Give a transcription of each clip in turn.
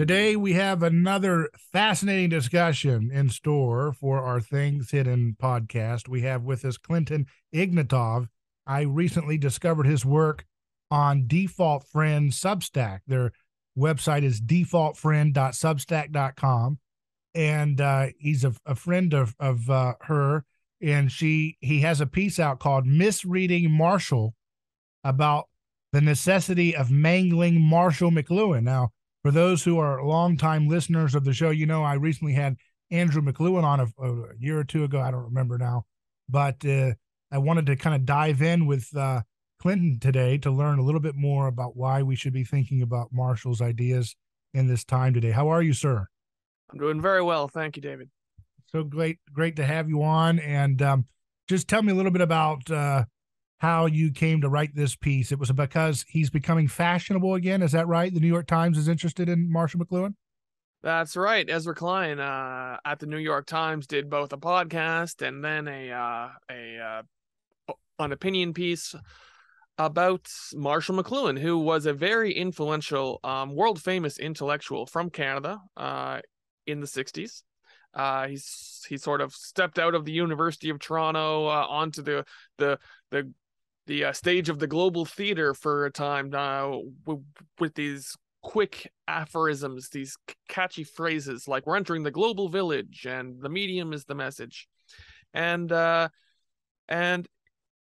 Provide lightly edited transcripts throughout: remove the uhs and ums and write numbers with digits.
Today, we have another fascinating discussion in store for our Things Hidden podcast. We have with us Clinton Ignatov. I recently discovered his work on Default Friend Substack. Their website is defaultfriend.substack.com. And he's a friend of her. And he has a piece out called Misreading Marshall about the necessity of mangling Marshall McLuhan. Now, for those who are longtime listeners of the show, you know I recently had Andrew McLuhan on a year or two ago. I don't remember now. But I wanted to kind of dive in with Clinton today to learn a little bit more about why we should be thinking about Marshall's ideas in this time today. How are you, sir? I'm doing very well. Thank you, David. So great to have you on. And just tell me a little bit about how you came to write this piece. It was because he's becoming fashionable again. Is that right? The New York Times is interested in Marshall McLuhan? That's right. Ezra Klein at the New York Times did both a podcast and then an opinion piece about Marshall McLuhan, who was a very influential, world-famous intellectual from Canada in the 60s. He sort of stepped out of the University of Toronto onto the stage of the global theater for a time with these quick aphorisms, these catchy phrases like "we're entering the global village" and "the medium is the message," and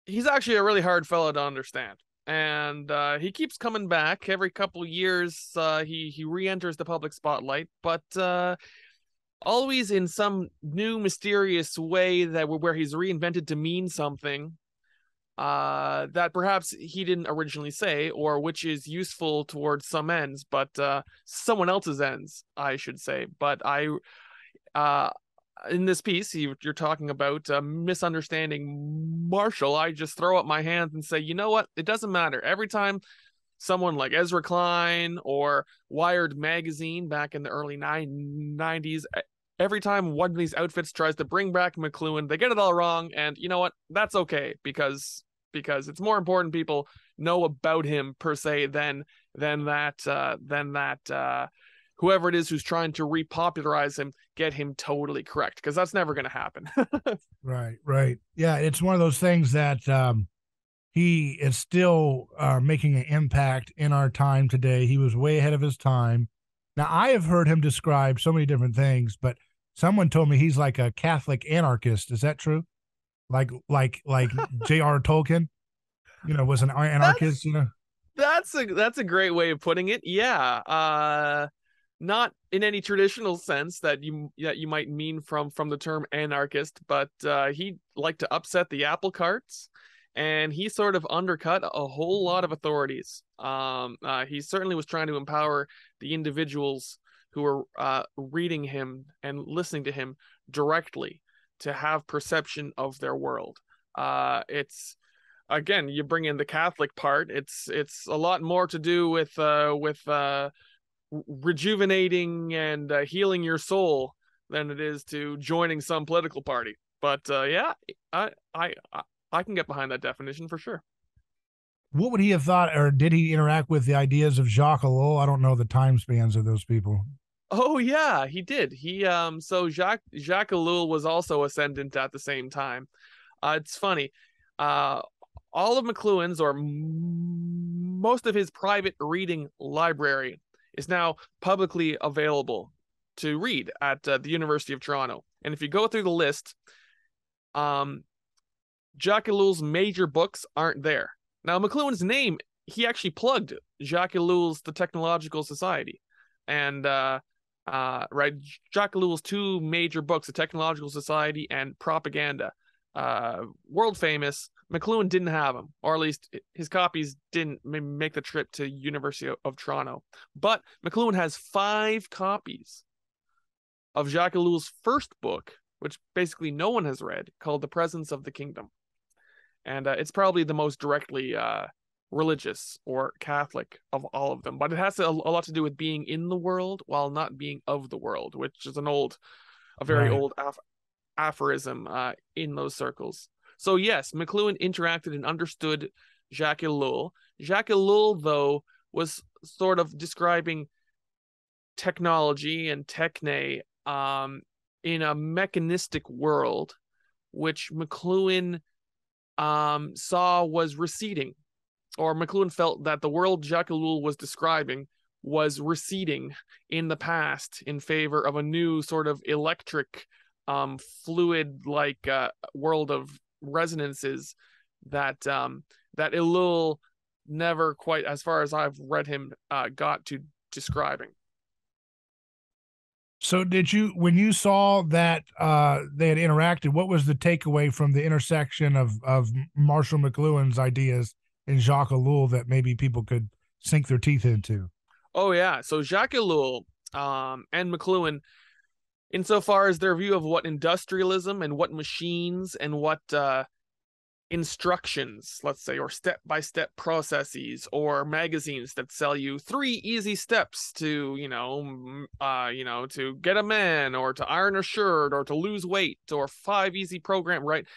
he's actually a really hard fellow to understand. And he keeps coming back every couple years. He re-enters the public spotlight, but always in some new mysterious way where he's reinvented to mean something that perhaps he didn't originally say, or which is useful towards some ends, but someone else's ends, I should say. But in this piece, you're talking about misunderstanding Marshall. I just throw up my hands and say, you know what? It doesn't matter. Every time someone like Ezra Klein or Wired magazine back in the early 90s, every time one of these outfits tries to bring back McLuhan, they get it all wrong. And you know what? That's okay, because it's more important people know about him per se than that whoever it is who's trying to repopularize him get him totally correct, because that's never going to happen. Right. Yeah, it's one of those things that he is still making an impact in our time today. He was way ahead of his time. Now, I have heard him describe so many different things, but someone told me he's like a Catholic anarchist. Is that true? Like J.R. Tolkien, was an anarchist, That's a great way of putting it. Yeah. Not in any traditional sense that you might mean from the term anarchist, but he liked to upset the apple carts, and he sort of undercut a whole lot of authorities. He certainly was trying to empower the individuals who were reading him and listening to him directly to have perception of their world. It's, again, you bring in the Catholic part. It's a lot more to do with rejuvenating and healing your soul than it is to joining some political party. But yeah, I can get behind that definition for sure. What would he have thought, or did he interact with the ideas of Jacques Ellul? I don't know the time spans of those people. Oh yeah, he did. So Jacques Ellul was also ascendant at the same time. It's funny. All of McLuhan's, or most of his private reading library, is now publicly available to read at the University of Toronto. And if you go through the list, Jacques Ellul's major books aren't there. Now, McLuhan's name, he actually plugged Jacques Ellul's The Technological Society. And right, Jacques Ellul's two major books, The Technological Society and Propaganda, world famous. McLuhan didn't have them, or at least his copies didn't make the trip to University of Toronto. But McLuhan has 5 copies of Jacques Ellul's first book, which basically no one has read, called The Presence of the Kingdom. And it's probably the most directly religious or Catholic of all of them. But it has a lot to do with being in the world while not being of the world, which is a very old aphorism in those circles. So yes, McLuhan interacted and understood Jacques Ellul. Jacques Ellul, though, was sort of describing technology and techne in a mechanistic world, which McLuhan saw was receding, or McLuhan felt that the world Jacques Ellul was describing was receding in the past in favor of a new sort of electric, fluid like world of resonances that Ellul never quite, as far as I've read him, got to describing. So did you, when you saw that they had interacted, what was the takeaway from the intersection of Marshall McLuhan's ideas and Jacques Ellul that maybe people could sink their teeth into? Oh yeah, so Jacques Ellul and McLuhan, insofar as their view of what industrialism and what machines and what instructions, let's say, or step-by-step processes, or magazines that sell you 3 easy steps to, to get a man, or to iron a shirt, or to lose weight, or 5 easy program, right?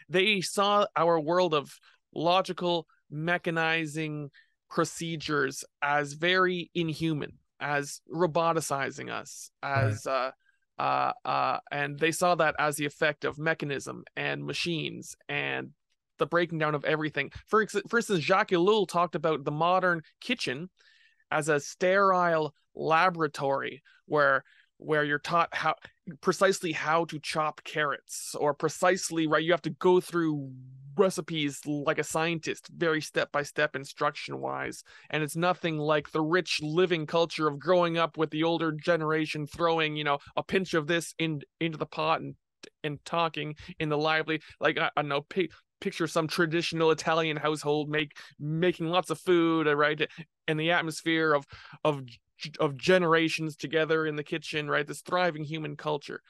They saw our world of logical mechanizing procedures as very inhuman, as roboticizing us, as and they saw that as the effect of mechanism and machines and the breaking down of everything. For instance, Jacques Ellul talked about the modern kitchen as a sterile laboratory where you're taught precisely how to chop carrots, or precisely, right, you have to go through recipes like a scientist, very step by step, instruction wise. And it's nothing like the rich living culture of growing up with the older generation throwing, a pinch of this into the pot and talking in the lively, like, I don't know, picture some traditional Italian household making lots of food, right, and the atmosphere of generations together in the kitchen, right? This thriving human culture,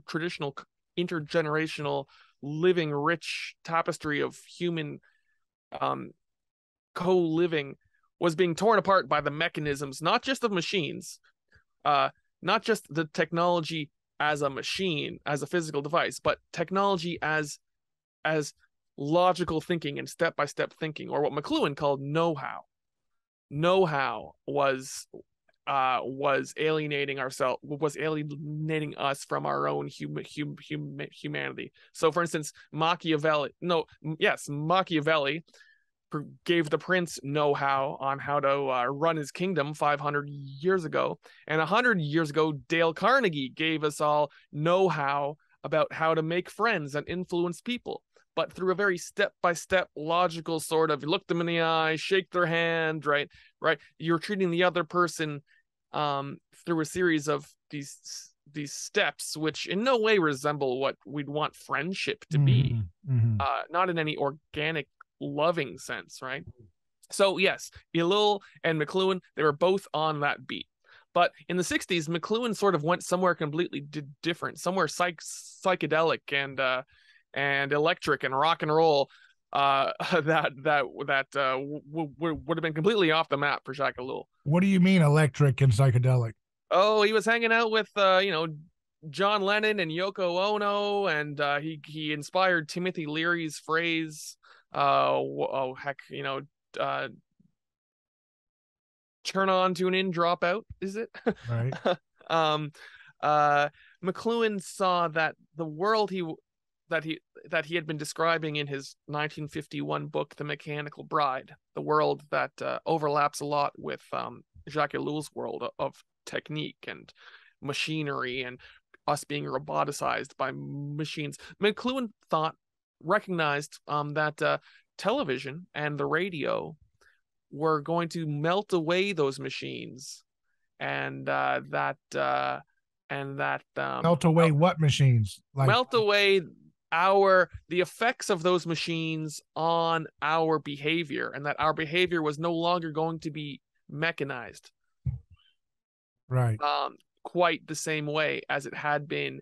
traditional intergenerational living rich tapestry of human co-living, was being torn apart by the mechanisms, not just of machines, not just the technology as a machine, as a physical device, but technology as logical thinking and step-by-step thinking, or what McLuhan called know-how. Know-how was alienating us from our own humanity. So, for instance, Machiavelli gave the prince know-how on how to run his kingdom 500 years ago. And 100 years ago, Dale Carnegie gave us all know-how about how to make friends and influence people, but through a very step-by-step logical sort of, look them in the eye, shake their hand, right? You're treating the other person through a series of these steps, which in no way resemble what we'd want friendship to be, not in any organic, loving sense, right? So yes, Ellul and McLuhan, they were both on that beat. But in the 60s, McLuhan sort of went somewhere completely different, somewhere psychedelic and electric and rock and roll, that would have been completely off the map for Jacques Ellul. What do you mean electric and psychedelic? Oh, he was hanging out with John Lennon and Yoko Ono, and he inspired Timothy Leary's phrase, turn on, tune in, drop out, is it? Right. McLuhan saw that the world that he had been describing in his 1951 book, The Mechanical Bride, the world that overlaps a lot with Jacques Ellul's world of technique and machinery and us being roboticized by machines. McLuhan recognized that television and the radio were going to melt away those machines, and melt away what machines? Melt away the effects of those machines on our behavior, and that our behavior was no longer going to be mechanized, right, quite the same way as it had been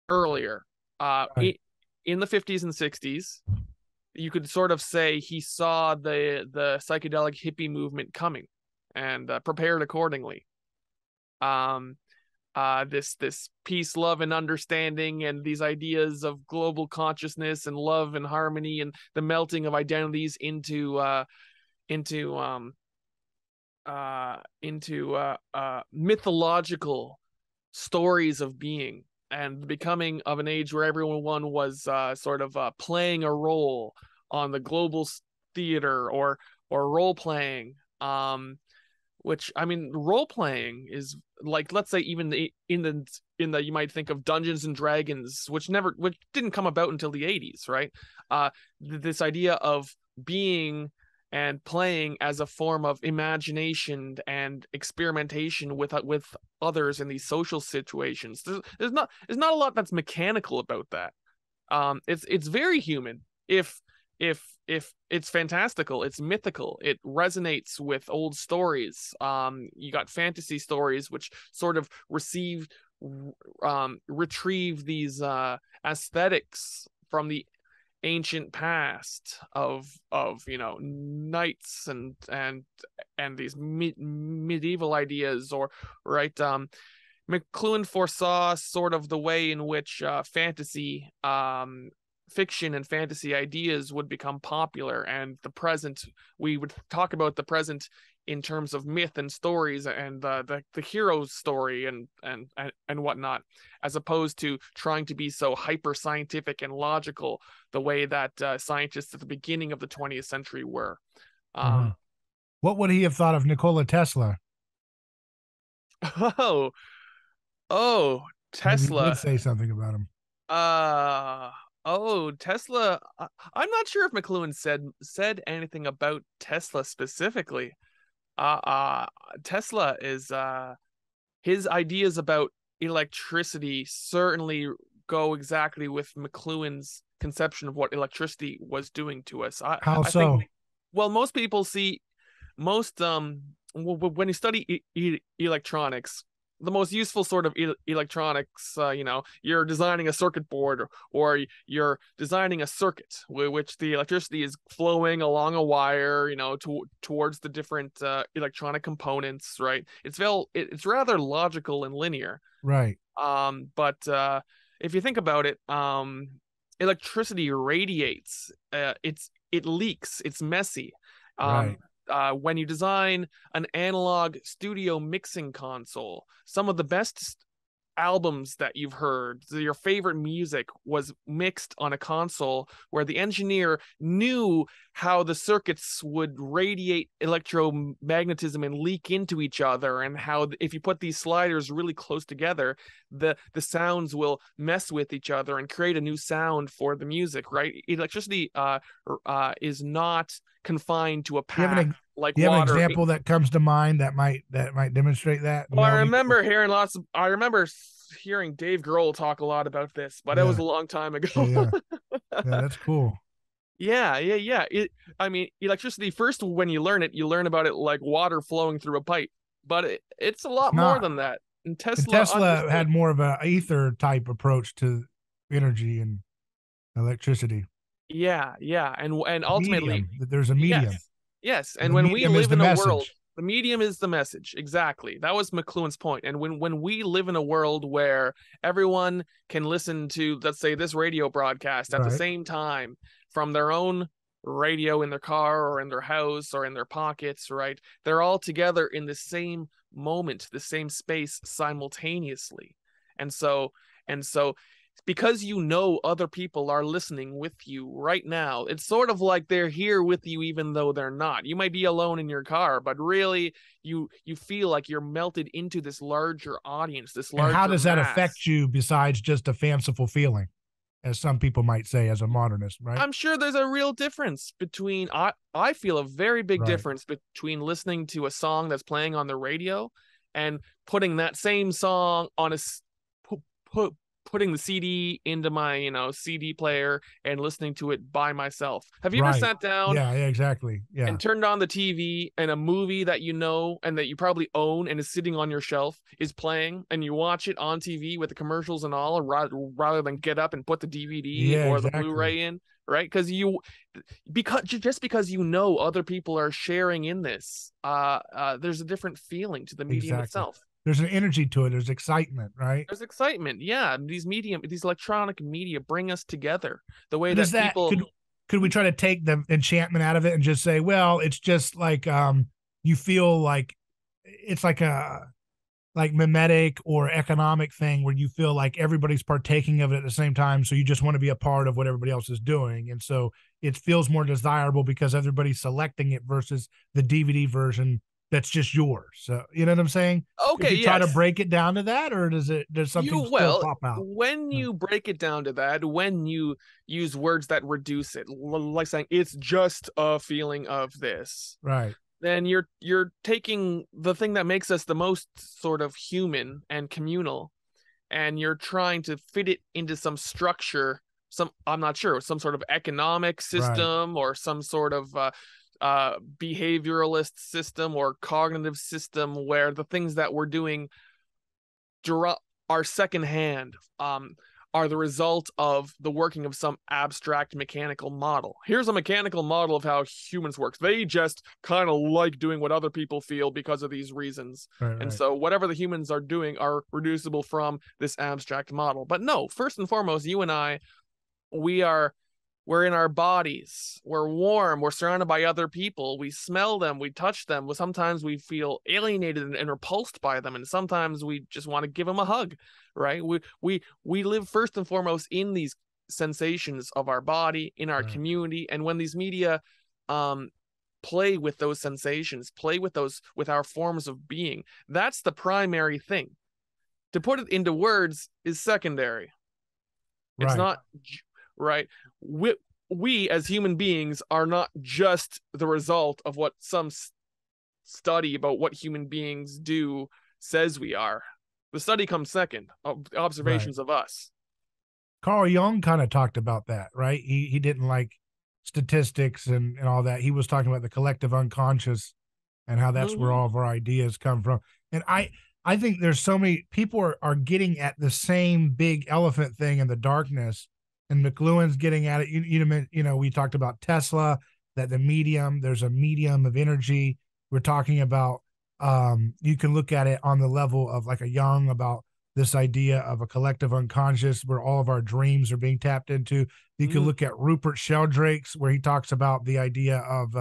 earlier. Right. In the 50s and 60s, you could sort of say he saw the psychedelic hippie movement coming and prepared accordingly. This peace, love, and understanding, and these ideas of global consciousness and love and harmony, and the melting of identities into mythological stories of being, and the becoming of an age where everyone was sort of playing a role on the global theater, or role playing. Which, I mean, role playing is like, let's say, even in the you might think of Dungeons and Dragons, which didn't come about until the 80s, right? This idea of being and playing as a form of imagination and experimentation with others in these social situations. There's not a lot that's mechanical about that. It's very human. If it's fantastical, it's mythical, it resonates with old stories. You got fantasy stories which sort of retrieve these aesthetics from the ancient past of knights and these medieval ideas, or right. McLuhan foresaw sort of the way in which fantasy fiction and fantasy ideas would become popular, and the present, we would talk about the present in terms of myth and stories, and the hero's story and whatnot, as opposed to trying to be so hyper scientific and logical the way that scientists at the beginning of the 20th century were. What would he have thought of Nikola Tesla? Oh, Tesla. Maybe he did say something about him. Tesla. I'm not sure if McLuhan said anything about Tesla specifically. Tesla is his ideas about electricity certainly go exactly with McLuhan's conception of what electricity was doing to us. How I so? think, well, most people see when you study electronics, the most useful sort of electronics, you're designing a circuit board, or you're designing a circuit which the electricity is flowing along a wire, towards the different electronic components, right? It's rather logical and linear, right? But if you think about it, electricity radiates, it leaks, it's messy. Right. When you design an analog studio mixing console, some of the best albums that you've heard, your favorite music, was mixed on a console where the engineer knew how the circuits would radiate electromagnetism and leak into each other, and how if you put these sliders really close together, the sounds will mess with each other and create a new sound for the music, right? Electricity is not confined to a path like do you water. Have an example that comes to mind that might demonstrate that? Well, I remember hearing Dave Grohl talk a lot about this, but it was a long time ago. Yeah, that's cool. Yeah. I mean, electricity, first, when you learn about it like water flowing through a pipe, but it's a lot more than that. And Tesla had more of an ether type approach to energy and electricity. Yeah, and ultimately, there's a medium. Yes. And when we live in a world, the medium is the message. Exactly. That was McLuhan's point. And when we live in a world where everyone can listen to, let's say, this radio broadcast at the same time from their own radio in their car or in their house or in their pockets, right? They're all together in the same moment, the same space simultaneously. And so because other people are listening with you right now, it's sort of like they're here with you even though they're not. You might be alone in your car, but really you feel like you're melted into this larger audience, this larger And how does that mass. affect you besides just a fanciful feeling, as some people might say as a modernist, right? I'm sure there's a real difference between, I feel a very big difference between listening to a song that's playing on the radio and putting that same song on putting the CD into my, CD player and listening to it by myself. Have you ever sat down? Yeah, exactly. Yeah. And turned on the TV, and a movie that you know and that you probably own and is sitting on your shelf is playing, and you watch it on TV with the commercials and all, rather than get up and put the DVD or the Blu-ray in, right? Because other people are sharing in this, there's a different feeling to the medium itself. There's an energy to it. There's excitement, right? There's excitement. Yeah. These electronic media bring us together the way that people. Could we try to take the enchantment out of it and just say, well, it's just like, you feel like it's like a like mimetic or economic thing where you feel like everybody's partaking of it at the same time, so you just want to be a part of what everybody else is doing, and so it feels more desirable because everybody's selecting it versus the DVD version that's just yours. So you know what I'm saying? If Okay, you try to yes. break it down to that, or does something still Well, pop out? when you break it down to that, when you use words that reduce it, like saying it's just a feeling of this, Right, then you're taking the thing that makes us the most sort of human and communal, and you're trying to fit it into some structure, some, I'm not sure, some sort of economic right, system or some sort of behavioralist system or cognitive system where the things that we're doing are secondhand, are the result of the working of some abstract mechanical model. Here's a mechanical model of how humans work. They just kind of like doing what other people feel because of these reasons. right, And right, so whatever the humans are doing are reducible from this abstract model. But no, first and foremost, you and I, we are we're in our bodies, we're warm, we're surrounded by other people, we smell them, we touch them, well, sometimes we feel alienated and repulsed by them, and sometimes we just want to give them a hug, right? We live first and foremost in these sensations of our body, in our right, community, and when these media um play with those sensations, play with those, with our forms of being, that's the primary thing. To put it into words is secondary. It's right, not right. We as human beings are not just the result of what some study about what human beings do says we are. The study comes second, right. observations of us. Carl Jung kind of talked about that, right? He didn't like statistics and all that. He was talking about the collective unconscious and how that's where Mm-hmm. all of our ideas come from. And I think there's so many people are getting at the same big elephant thing in the darkness, and McLuhan's getting at it. We talked about Tesla, that the medium, there's a medium of energy. We're talking about you can look at it on the level of like a Jung about this idea of a collective unconscious where all of our dreams are being tapped into. You can Mm-hmm. look at Rupert Sheldrake's where he talks about the idea of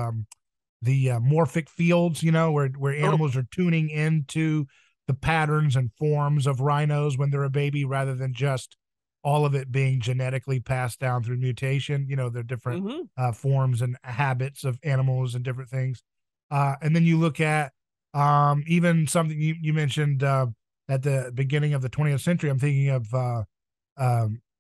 the morphic fields, where Oh. animals are tuning into the patterns and forms of rhinos when they're a baby rather than just all of it being genetically passed down through mutation. They're different Mm-hmm. forms and habits of animals and different things. And then you look at even something you mentioned at the beginning of the 20th century. I'm thinking of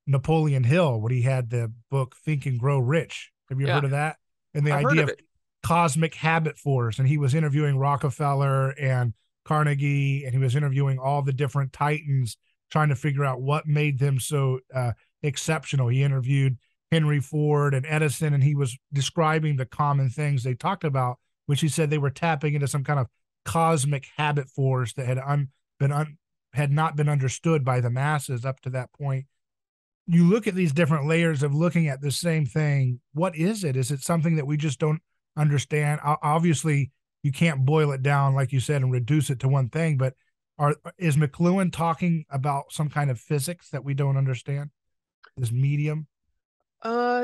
Napoleon Hill when he had the book Think and Grow Rich. Have you Yeah, heard of that? And the I've heard idea of of it. cosmic habit force. And he was interviewing Rockefeller and Carnegie, and he was interviewing all the different titans, trying to figure out what made them so exceptional. He interviewed Henry Ford and Edison, and he was describing the common things they talked about, which he said they were tapping into some kind of cosmic habit force that had not been understood by the masses up to that point. You look at these different layers of looking at the same thing. What is it? Is it something that we just don't understand? Obviously, you can't boil it down, like you said, and reduce it to one thing. But is McLuhan talking about some kind of physics that we don't understand? This medium,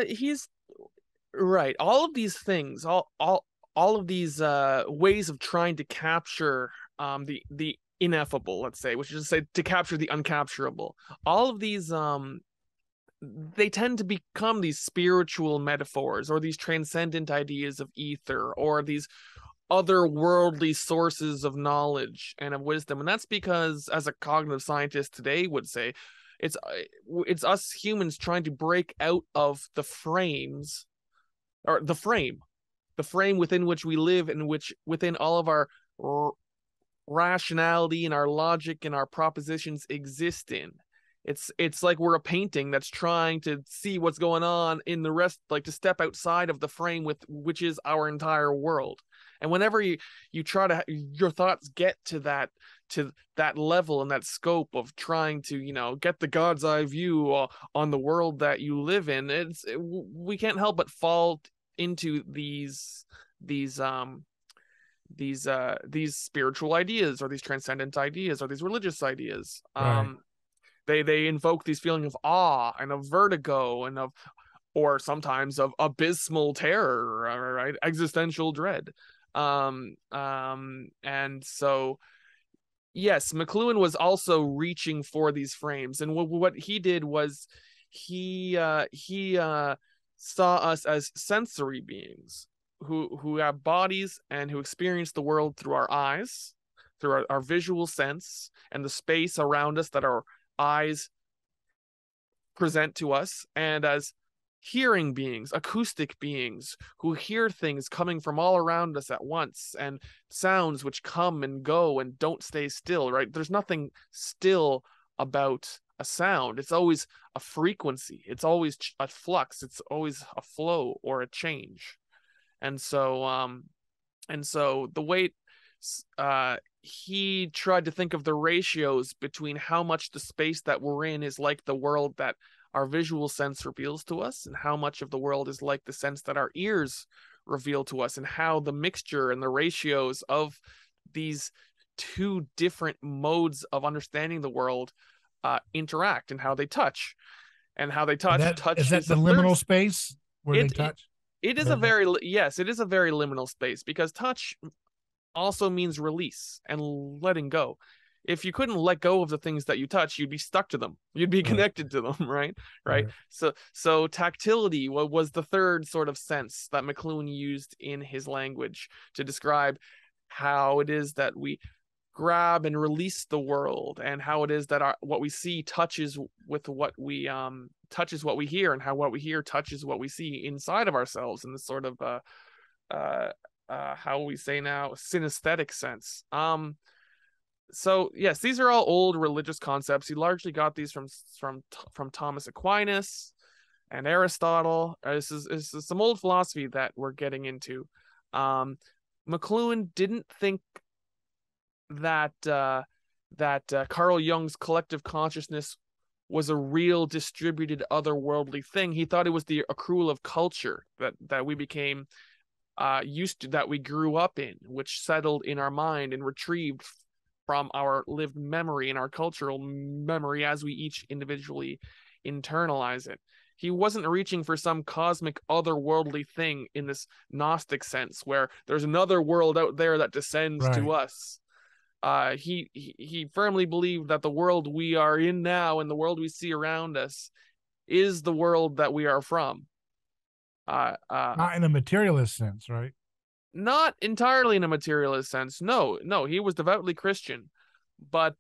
He's right. All of these things, all of these ways of trying to capture the ineffable, let's say, which is to say to capture the uncapturable. All of these they tend to become these spiritual metaphors or these transcendent ideas of ether or these otherworldly sources of knowledge and of wisdom. And that's because, as a cognitive scientist today would say, it's it's us humans trying to break out of the frames, or the frame within which we live, and which within all of our rationality and our logic and our propositions exist in. It's like we're a painting that's trying to see what's going on in the rest, like to step outside of the frame with which is our entire world. And whenever you try to, your thoughts get to that level and that scope of trying to, get the god's eye view on the world that you live in, we can't help but fall into these spiritual ideas or these transcendent ideas or these religious ideas. right? They invoke these feeling of awe and of vertigo and of, or sometimes of abysmal terror, right, existential dread. And so yes, McLuhan was also reaching for these frames, and what he did was he saw us as sensory beings who have bodies and who experience the world through our eyes, through our visual sense, and the space around us that our eyes present to us, and as hearing beings, acoustic beings who hear things coming from all around us at once, and sounds which come and go and don't stay still, right? There's nothing still about a sound. It's always a frequency, it's always a flux, it's always a flow or a change. And so the way he tried to think of the ratios between how much the space that we're in is like the world that our visual sense reveals to us, and how much of the world is like the sense that our ears reveal to us, and how the mixture and the ratios of these two different modes of understanding the world interact, and how they touch. And how they touch. Is that the liminal space where they touch? It is a very liminal space, because touch also means release and letting go. If you couldn't let go of the things that you touch, you'd be stuck to them. You'd be connected to them, right? So tactility was the third sort of sense that McLuhan used in his language to describe how it is that we grab and release the world, and how it is that what we see touches with what we touches what we hear, and how what we hear touches what we see inside of ourselves, in this sort of how we say now, synesthetic sense. So yes, these are all old religious concepts. He largely got these from Thomas Aquinas and Aristotle. This is some old philosophy that we're getting into. McLuhan didn't think that Carl Jung's collective consciousness was a real distributed otherworldly thing. He thought it was the accrual of culture that we became used to, that we grew up in, which settled in our mind and retrieved from our lived memory and our cultural memory as we each individually internalize it. He wasn't reaching for some cosmic otherworldly thing in this Gnostic sense, where there's another world out there that descends to us. He firmly believed that the world we are in now and the world we see around us is the world that we are from. Not in a materialist sense, right? Not entirely in a materialist sense. No, he was devoutly Christian, but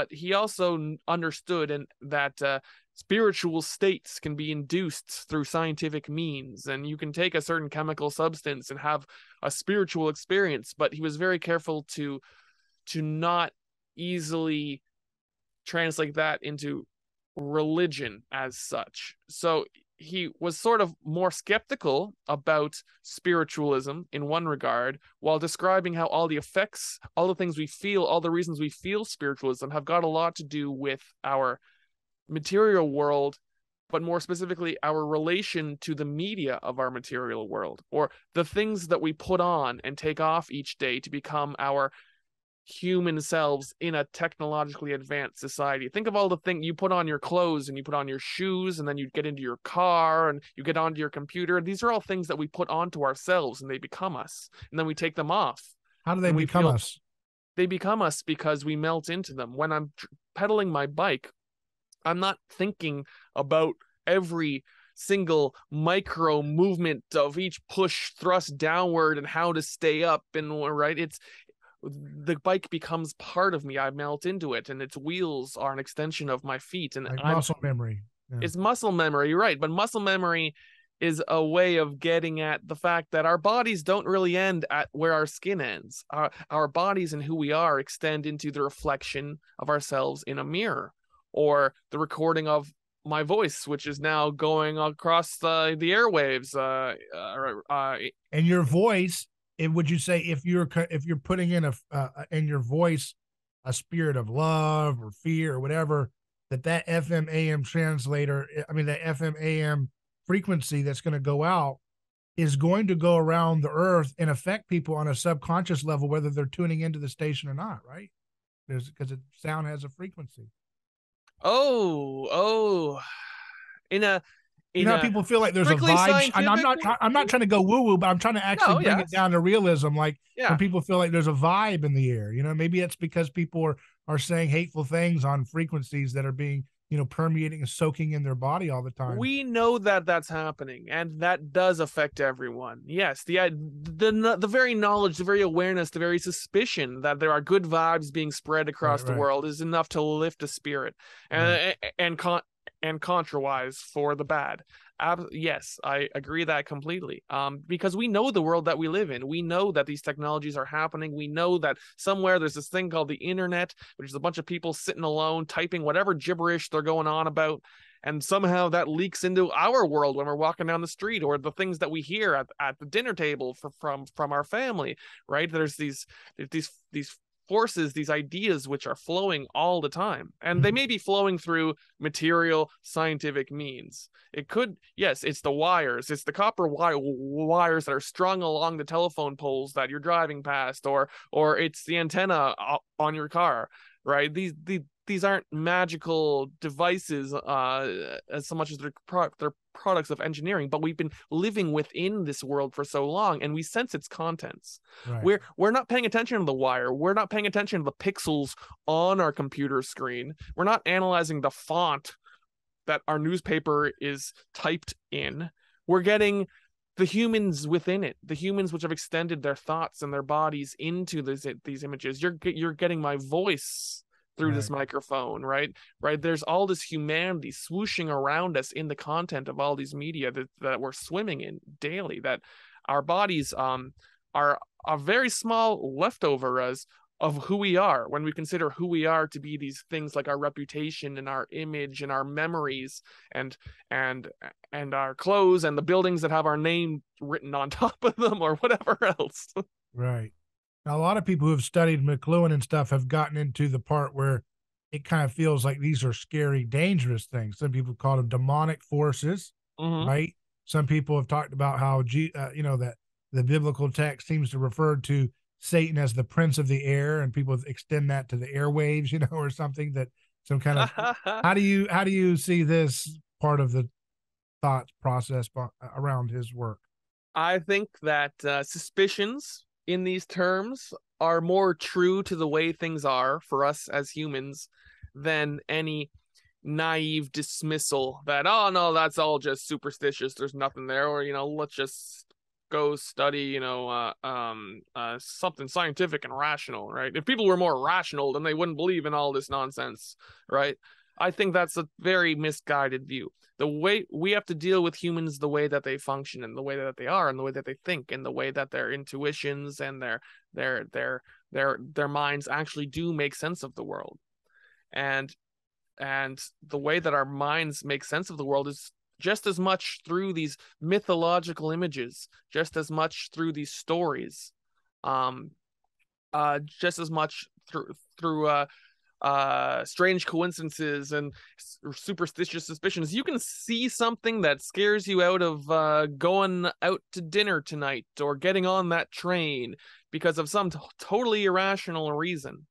he also understood that spiritual states can be induced through scientific means, and you can take a certain chemical substance and have a spiritual experience. But he was very careful to not easily translate that into religion as such. So he was sort of more skeptical about spiritualism in one regard, while describing how all the effects, all the things we feel, all the reasons we feel spiritualism have got a lot to do with our material world, but more specifically our relation to the media of our material world, or the things that we put on and take off each day to become our human selves in a technologically advanced society. Think of all the things you put on your clothes, and you put on your shoes, and then you get into your car, and you get onto your computer. These are all things that we put onto ourselves, and they become us, and then we take them off. How do they become us? They become us because we melt into them. When I'm pedaling my bike, I'm not thinking about every single micro movement of each push thrust downward and how to stay up, and right, the bike becomes part of me. I melt into it, and its wheels are an extension of my feet. And like muscle memory. Yeah. It's muscle memory, right? But muscle memory is a way of getting at the fact that our bodies don't really end at where our skin ends. Our bodies and who we are extend into the reflection of ourselves in a mirror, or the recording of my voice, which is now going across the airwaves. And your voice. Would you say if you're putting in in your voice a spirit of love or fear or whatever, that FM AM translator, that FM AM frequency that's going to go out is going to go around the earth and affect people on a subconscious level, whether they're tuning into the station or not, right? Because sound has a frequency. Oh, in You in know how a people feel like there's a strictly vibe, and scientific I'm not trying to go woo woo, but I'm trying to actually no, bring it yes. down to realism. Like when Yeah. people feel like there's a vibe in the air, you know, maybe it's because people are saying hateful things on frequencies that are being, you know, permeating and soaking in their body all the time. We know that that's happening, and that does affect everyone. Yes, the very knowledge, the very awareness, the very suspicion that there are good vibes being spread across Right, the right, world is enough to lift a spirit, right. and contrawise for the bad. Yes, I agree that completely. Because we know the world that we live in. We know that these technologies are happening. We know that somewhere there's this thing called the internet, which is a bunch of people sitting alone, typing whatever gibberish they're going on about. And somehow that leaks into our world when we're walking down the street, or the things that we hear at the dinner table from our family, right? There's these forces, these ideas which are flowing all the time, and they Mhm. may be flowing through material scientific means. It could, yes, it's the wires, it's the copper wires that are strung along the telephone poles that you're driving past, or it's the antenna on your car, right? These aren't magical devices as so much as they're products of engineering, but we've been living within this world for so long, and we sense its contents. Right. We're not paying attention to the wire. We're not paying attention to the pixels on our computer screen. We're not analyzing the font that our newspaper is typed in. We're getting the humans within it, the humans which have extended their thoughts and their bodies into these images. You're getting my voice through this Right. microphone, right? Right. There's all this humanity swooshing around us in the content of all these media that we're swimming in daily. That our bodies are a very small leftover as of who we are when we consider who we are to be these things like our reputation and our image and our memories and and and our clothes and the buildings that have our name written on top of them or whatever else. Right. Now, a lot of people who have studied McLuhan and stuff have gotten into the part where it kind of feels like these are scary, dangerous things. Some people call them demonic forces, Mm-hmm. right? Some people have talked about how, you know, that the biblical text seems to refer to Satan as the prince of the air, and people extend that to the airwaves, you know, or something that some kind of. How do you see this part of the thought process around his work? I think that suspicions in these terms are more true to the way things are for us as humans than any naive dismissal that, oh no, that's all just superstitious, there's nothing there, or let's just go study something scientific and rational, right? If people were more rational, then they wouldn't believe in all this nonsense, right? I think that's a very misguided view. The way we have to deal with humans, the way that they function and the way that they are and the way that they think and the way that their intuitions and their minds actually do make sense of the world. And and the way that our minds make sense of the world is just as much through these mythological images, just as much through these stories, um just as much through strange coincidences and superstitious suspicions. You can see something that scares you out of going out to dinner tonight or getting on that train because of some totally irrational reason,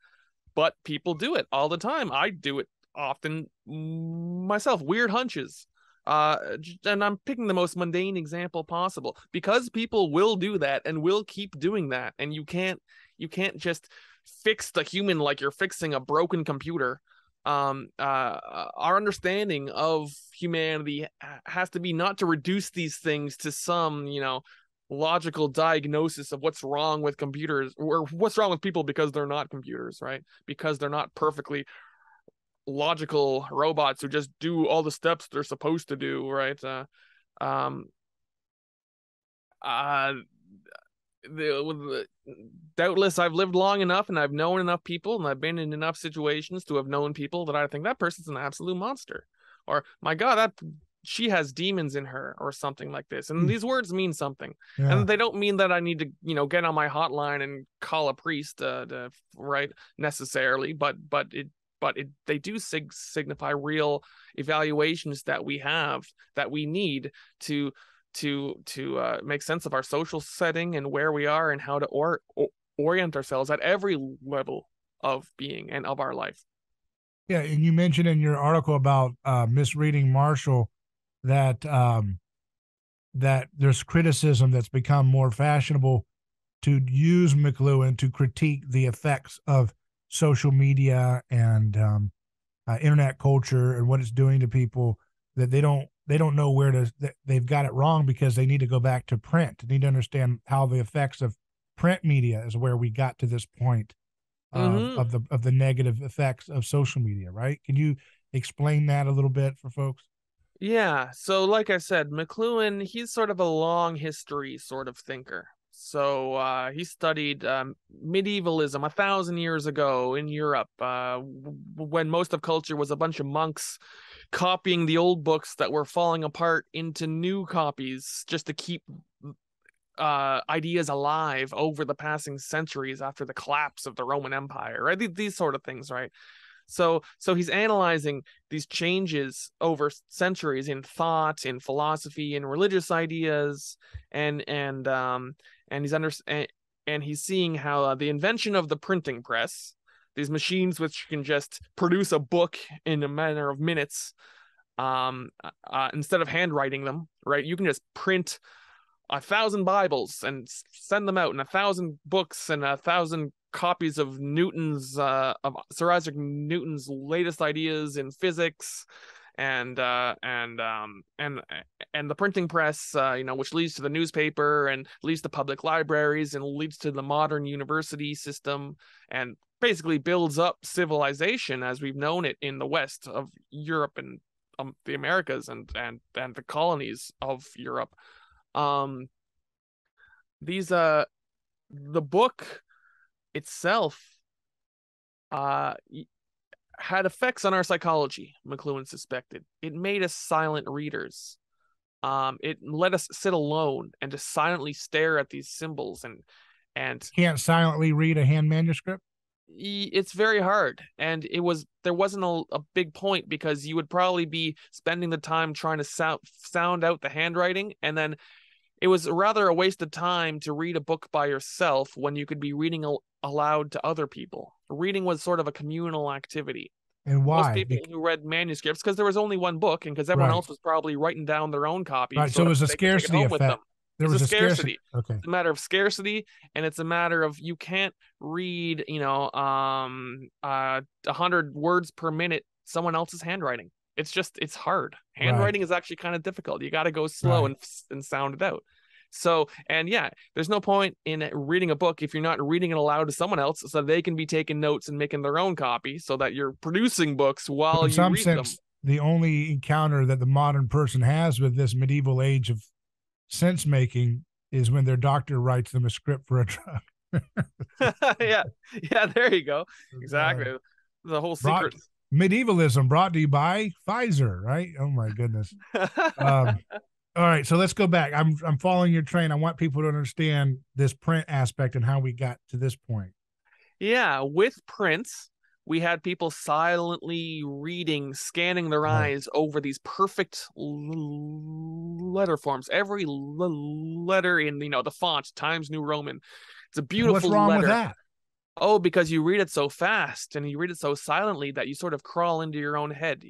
but people do it all the time. I do it often myself. Weird hunches. And I'm picking the most mundane example possible because people will do that and will keep doing that, and you can't just fix the human like you're fixing a broken computer. Our understanding of humanity has to be not to reduce these things to some logical diagnosis of what's wrong with computers or what's wrong with people because they're not computers, right? Because they're not perfectly logical robots who just do all the steps they're supposed to do, right? Um, uh, Doubtless I've lived long enough and I've known enough people and I've been in enough situations to have known people that I think that person's an absolute monster, or my God, that she has demons in her, or something like this. And these words mean something, Yeah. and they don't mean that I need to get on my hotline and call a priest right, necessarily, but they do signify real evaluations that we have, that we need to make sense of our social setting and where we are and how to orient ourselves at every level of being and of our life. Yeah, and you mentioned in your article about misreading Marshall. that that there's criticism that's become more fashionable to use McLuhan to critique the effects of social media and internet culture and what it's doing to people, that they don't know where to, they've got it wrong because they need to go back to print. They need to understand how the effects of print media is where we got to this point Mm-hmm. of the negative effects of social media, right? Can you explain that a little bit for folks? Yeah, so like I said, McLuhan, he's sort of a long history sort of thinker. So he studied medievalism 1,000 years ago in Europe, when most of culture was a bunch of monks copying the old books that were falling apart into new copies just to keep ideas alive over the passing centuries after the collapse of the Roman Empire, right? These sort of things, right? So he's analyzing these changes over centuries in thought, in philosophy, in religious ideas, and he's and he's seeing how the invention of the printing press, these machines which can just produce a book in a matter of minutes, instead of handwriting them, right? You can just print 1,000 Bibles and send them out, and 1,000 books and 1,000 copies of Sir Isaac Newton's latest ideas in physics, and and the printing press, which leads to the newspaper and leads to public libraries and leads to the modern university system, and basically builds up civilization as we've known it in the west of Europe and the Americas and the colonies of Europe. um these The book itself uh had effects on our psychology. McLuhan suspected it made us silent readers. It let us sit alone and just silently stare at these symbols, and Can't silently read a hand manuscript. it's very hard. And there wasn't a big point, because you would probably be spending the time trying to sound out the handwriting, and then it was rather a waste of time to read a book by yourself when you could be reading aloud to other people. Reading was sort of a communal activity. And Most why? people who read manuscripts, because there was only one book, and because everyone Right. else was probably writing down their own copy, Right. So sort it of was a they could take it scarcity home with them. effect. There It's a was a scarcity. scarcity. Okay. It's a matter of scarcity, and it's a matter of you can't read, 100 words per minute someone else's handwriting. It's hard. Right. Handwriting is actually kind of difficult. You got to go slow Right. and sound it out. So, and yeah, there's no point in reading a book if you're not reading it aloud to someone else so they can be taking notes and making their own copy, so that you're producing books So while in you some read them. sense, the only encounter that the modern person has with this medieval age of sense making is when their doctor writes them a script for a drug. Yeah. Yeah, there you go. uh, Exactly. The whole brought secret. medievalism brought to you by Pfizer, right? Oh my goodness. Um, all right, so let's go back. I'm following your train. I want people to understand this print aspect and how we got to this point. Yeah, with prints, we had people silently reading, scanning their Right. eyes over these perfect letter forms. Every letter in, the font, Times New Roman. It's a And what's beautiful wrong with letter. that? Oh, because you read it so fast and you read it so silently that you sort of crawl into your own head.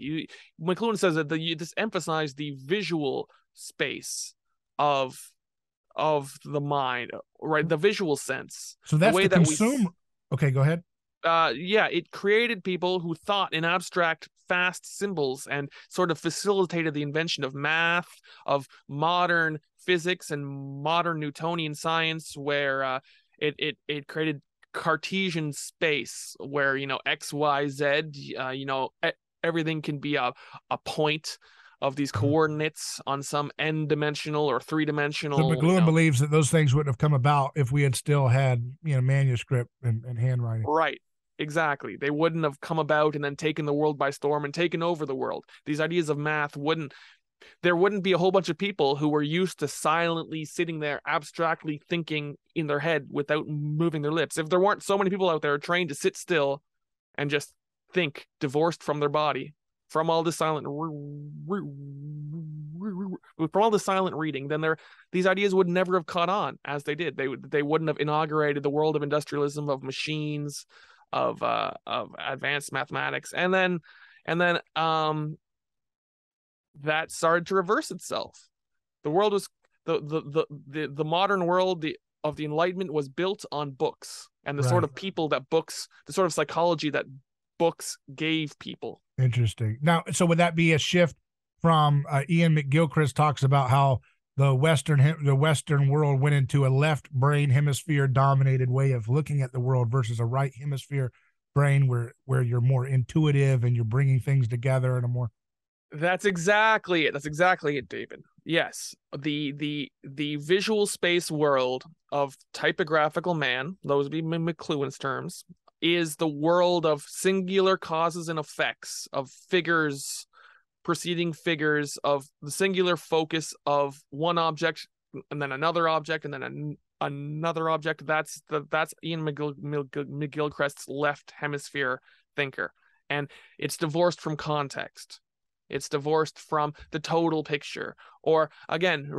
McLuhan says that you just emphasize the visual space of the mind, right? The visual sense, So the that's way the that consumer. Okay, go ahead. yeah, it created people who thought in abstract, fast symbols, and sort of facilitated the invention of math, of modern physics and modern Newtonian science, where it created Cartesian space, where X, Y, Z, everything can be a point of these Mhm. coordinates on some n-dimensional or So three-dimensional, McLuhan believes that those things wouldn't have come about if we had still had, manuscript and handwriting. right. Exactly. They wouldn't have come about and then taken the world by storm and taken over the world. These ideas of math there wouldn't be a whole bunch of people who were used to silently sitting there abstractly thinking in their head without moving their lips. If there weren't so many people out there trained to sit still and just think, divorced from their body, from all this silent from all the silent reading, then these ideas would never have caught on as they did. They wouldn't have inaugurated the world of industrialism, of machines, of advanced mathematics, and then that started to reverse itself. The world was the modern world of the Enlightenment was built on books and the sort Right. of people that books, the sort of psychology that books gave people. Interesting. Now, so would that be a shift from Ian McGilchrist talks about how the Western world went into a left brain hemisphere dominated way of looking at the world versus a right hemisphere brain where you're more intuitive and you're bringing things together in a more. That's exactly it. That's exactly it, David. Yes, the visual space world of typographical man, those would be McLuhan's terms, is the world of singular causes and effects, of figures preceding figures, of the singular focus of one object and then another object and then another object. That's Ian McGilchrist's left hemisphere thinker, and it's divorced from context. It's divorced from the total picture. Or again,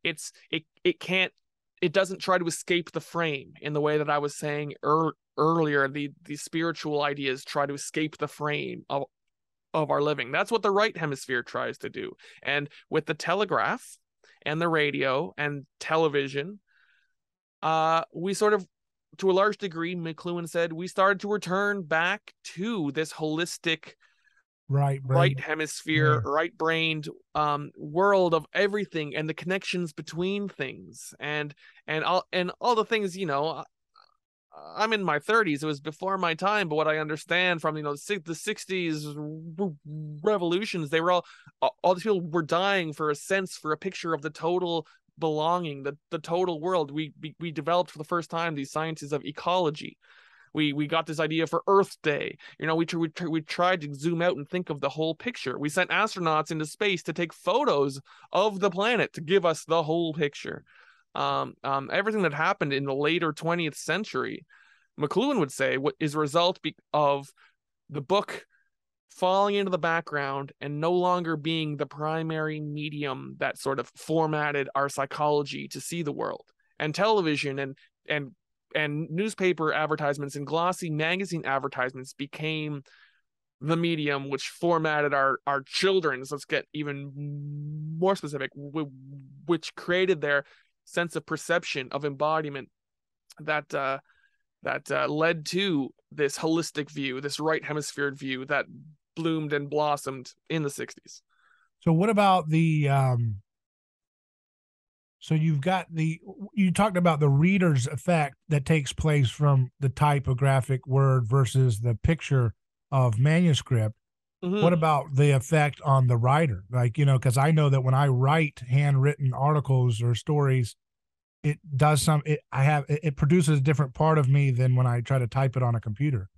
it can't. It doesn't try to escape the frame in the way that I was saying earlier. The spiritual ideas try to escape the frame of our living. That's what the right hemisphere tries to do. And with the telegraph and the radio and television, we sort of, to a large degree, McLuhan said, we started to return back to this holistic right hemisphere, Yeah. right-brained world of everything and the connections between things and all the things, I'm in my 30s. It was before my time, but what I understand from the 60s revolutions, they were all these people were dying for a sense, for a picture of the total belonging, the total world. We developed for the first time these sciences of ecology. We got this idea for Earth Day. We tried to zoom out and think of the whole picture. We sent astronauts into space to take photos of the planet to give us the whole picture. Everything that happened in the later 20th century, McLuhan would say, what is a result of the book falling into the background and no longer being the primary medium that sort of formatted our psychology to see the world. And television and newspaper advertisements and glossy magazine advertisements became the medium which formatted our children's. Let's get even more specific, which created their sense of perception, of embodiment, that led to this holistic view, this right hemisphere view that bloomed and blossomed in the 60s. So what about the so you talked about the reader's effect that takes place from the typographic word versus the picture of manuscript. Mm-hmm. What about the effect on the writer? Because I know that when I write handwritten articles or stories, it does it produces a different part of me than when I try to type it on a computer.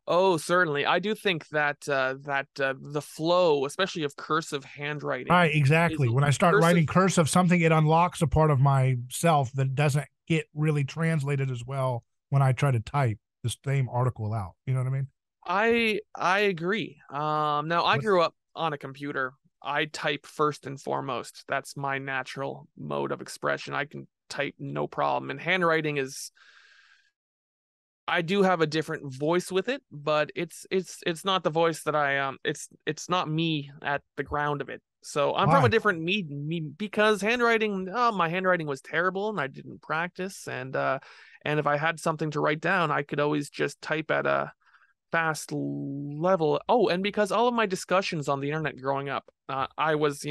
Oh, certainly. I do think that the flow, especially of cursive handwriting, Right, exactly. When I start writing cursive, something, it unlocks a part of myself that doesn't get really translated as well when I try to type the same article out. You know what I mean? I agree. Now I grew up on a computer. I type first and foremost. That's my natural mode of expression. I can type no problem. And handwriting is, I do have a different voice with it, but it's not the voice that it's not me at the ground of it. So I'm from a different me because my handwriting was terrible and I didn't practice, and if I had something to write down, I could always just type at a fast level. Oh, and because all of my discussions on the internet growing up, I was,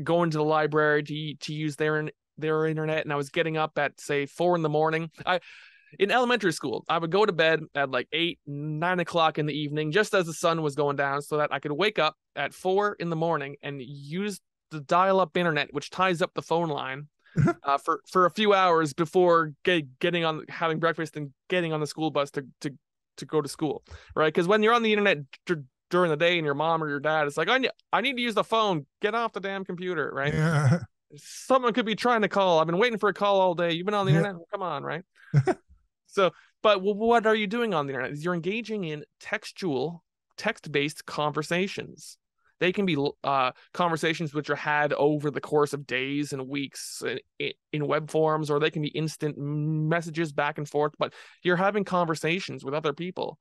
going to the library to use their internet, and I was getting up at, say, 4 a.m. In elementary school, I would go to bed at like 8, 9 o'clock in the evening, just as the sun was going down, so that I could wake up at 4 a.m. and use the dial-up internet, which ties up the phone line, for a few hours before having breakfast and getting on the school bus to go to school, right? Because when you're on the internet during the day and your mom or your dad is like, I need to use the phone, get off the damn computer, right? Yeah. Someone could be trying to call. I've been waiting for a call all day. You've been on the internet? Come on, right? So, but what are you doing on the internet? You're engaging in text-based conversations. They can be conversations which are had over the course of days and weeks in web forms, or they can be instant messages back and forth. But you're having conversations with other people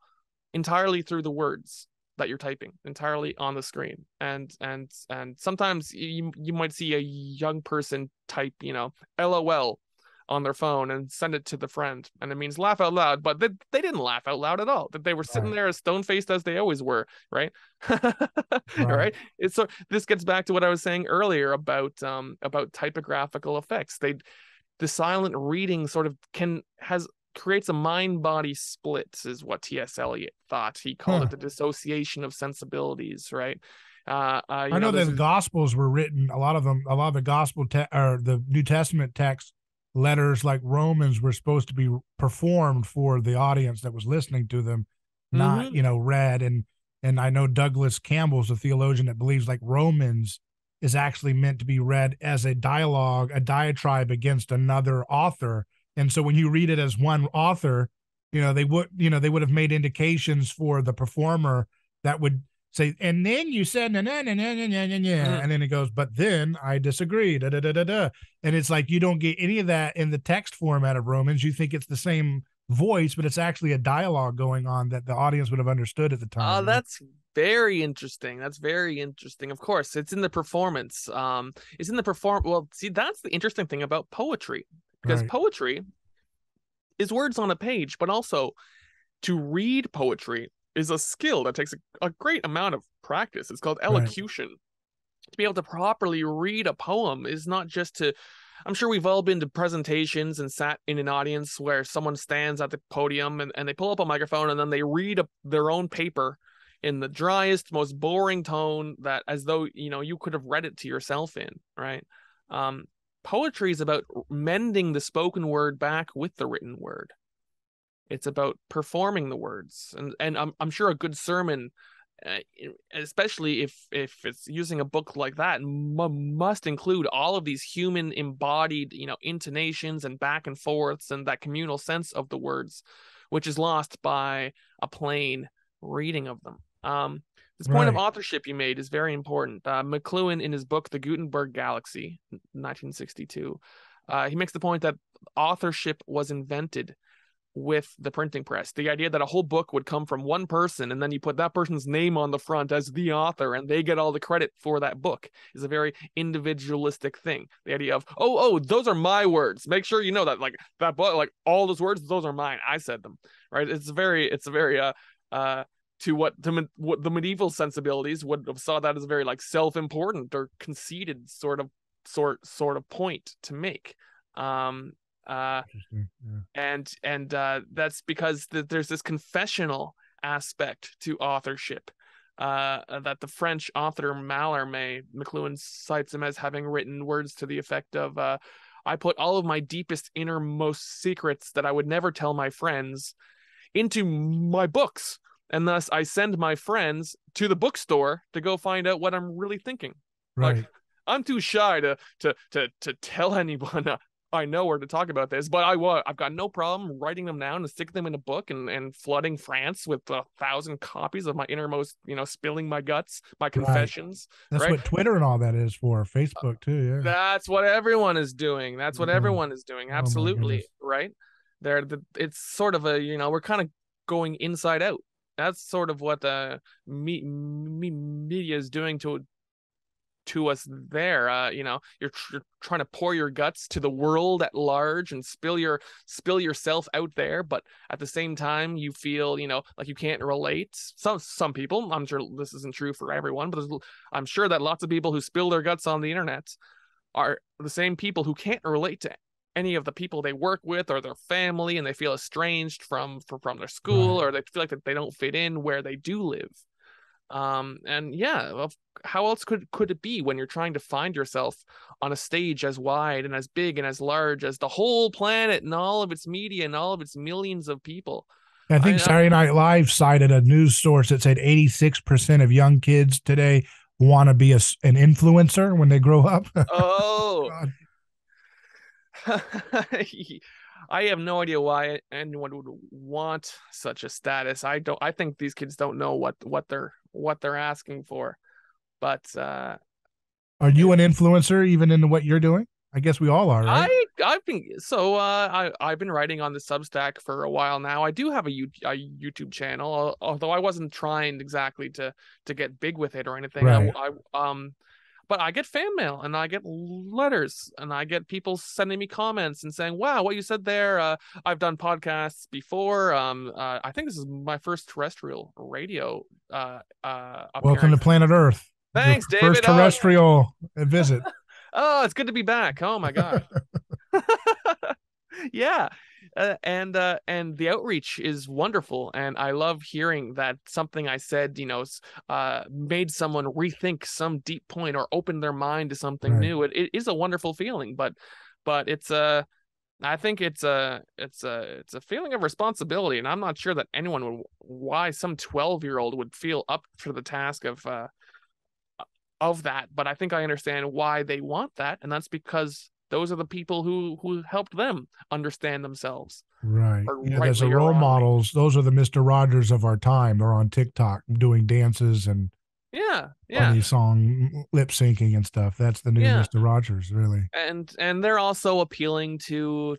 entirely through the words. that you're typing, entirely on the screen. And sometimes you might see a young person type, LOL on their phone and send it to the friend, and it means laugh out loud, but they didn't laugh out loud at all. That they were sitting Right. there as stone-faced as they always were, right? Right. Right. It's so this gets back to what I was saying earlier about typographical effects. The silent reading sort of creates a mind-body split, is what T.S. Eliot thought. He called Huh. it the dissociation of sensibilities, right? I know that There's the Gospels were written. A lot of them, a lot of the or the New Testament text letters, like Romans, were supposed to be performed for the audience that was listening to them, not mm-hmm. read. And I know Douglas Campbell's a theologian that believes like Romans is actually meant to be read as a dialogue, a diatribe against another author. And so when you read it as one author, they would have made indications for the performer that would say, and then you said, nah, nah, nah, nah, nah, nah, nah, Mm-hmm. and then it goes, but then I disagree, da, da, da, da, da. And it's like, you don't get any of that in the text format of Romans. You think it's the same voice, but it's actually a dialogue going on that the audience would have understood at the time. That's very interesting. That's very interesting. Of course, it's in the performance. It's in the Well, see, that's the interesting thing about poetry, because Right. poetry is words on a page, but also to read poetry is a skill that takes a great amount of practice. It's called Right. elocution. To be able to properly read a poem is not just to. I'm sure we've all been to presentations and sat in an audience where someone stands at the podium and they pull up a microphone and then they read their own paper in the driest, most boring tone, that as though you could have read it to yourself in, right? Um, Poetry is about mending the spoken word back with the written word. It's about performing the words, and I'm sure a good sermon, uh, especially if it's using a book like that, must include all of these human embodied, intonations and back and forths and that communal sense of the words, which is lost by a plain reading of them. This point of Right. authorship you made is very important. McLuhan, in his book The Gutenberg Galaxy, 1962, he makes the point that authorship was invented with the printing press. The idea that a whole book would come from one person and then you put that person's name on the front as the author and they get all the credit for that book is a very individualistic thing. The idea of, oh, those are my words. Make sure you know that, like, that book, like all those words, those are mine. I said them, right? It's very to what the medieval sensibilities would have saw that as a very like self-important or conceited sort of point to make. Interesting. Yeah. And that's because there's this confessional aspect to authorship, that the French author Mallarmé, McLuhan cites him as having written words to the effect of, I put all of my deepest innermost secrets that I would never tell my friends into my books, and thus I send my friends to the bookstore to go find out what I'm really thinking. Like, Right. I'm too shy to tell anyone I know or to talk about this, but I've got no problem writing them down and sticking them in a book and flooding France with 1,000 copies of my innermost, spilling my guts, my Right. confessions, That's right? what Twitter and all that is for. Facebook too. Yeah. That's what everyone is doing. That's what Yeah. everyone is doing. Oh my Absolutely, goodness. right? It's sort of we're kind of going inside out. That's sort of what the media is doing to us there. You're trying to pour your guts to the world at large and spill yourself out there, but at the same time you feel, like you can't relate. Some people, I'm sure this isn't true for everyone, but I'm sure that lots of people who spill their guts on the internet are the same people who can't relate to any of the people they work with or their family, and they feel estranged from their school, Right. or they feel like that they don't fit in where they do live. And yeah, how else could it be when you're trying to find yourself on a stage as wide and as big and as large as the whole planet and all of its media and all of its millions of people? I think I Saturday Night Live cited a news source that said 86% of young kids today want to be an influencer when they grow up. oh, God. I have no idea why anyone would want such a status. I think these kids don't know what they're asking for. But Are you an influencer even in what you're doing? I guess we all are, right? I've been so I've been writing on the Substack for a while now. I do have a YouTube channel, although I wasn't trying exactly to get big with it or anything. Right. But I get fan mail and I get letters and I get people sending me comments and saying, "Wow, what you said there." I've done podcasts before. I think this is my first terrestrial radio Welcome to appearance. planet Earth. Your Thanks, first David. Oh, terrestrial visit. oh, it's good to be back. Oh my gosh. Yeah. And the outreach is wonderful, and I love hearing that something I said, made someone rethink some deep point or open their mind to something Right. new. It is a wonderful feeling, but it's I think it's a feeling of responsibility, and I'm not sure that anyone would why some 12-year-old would feel up for the task of that, but I think I understand why they want that, and that's because those are the people who helped them understand themselves, Right. or Yeah, there's a rightly or role wrongly. models. Those are the Mr. Rogers of our time. They're on TikTok doing dances and Yeah, yeah, funny song lip syncing and stuff. That's the new yeah. Mr. Rogers, really. And they're also appealing to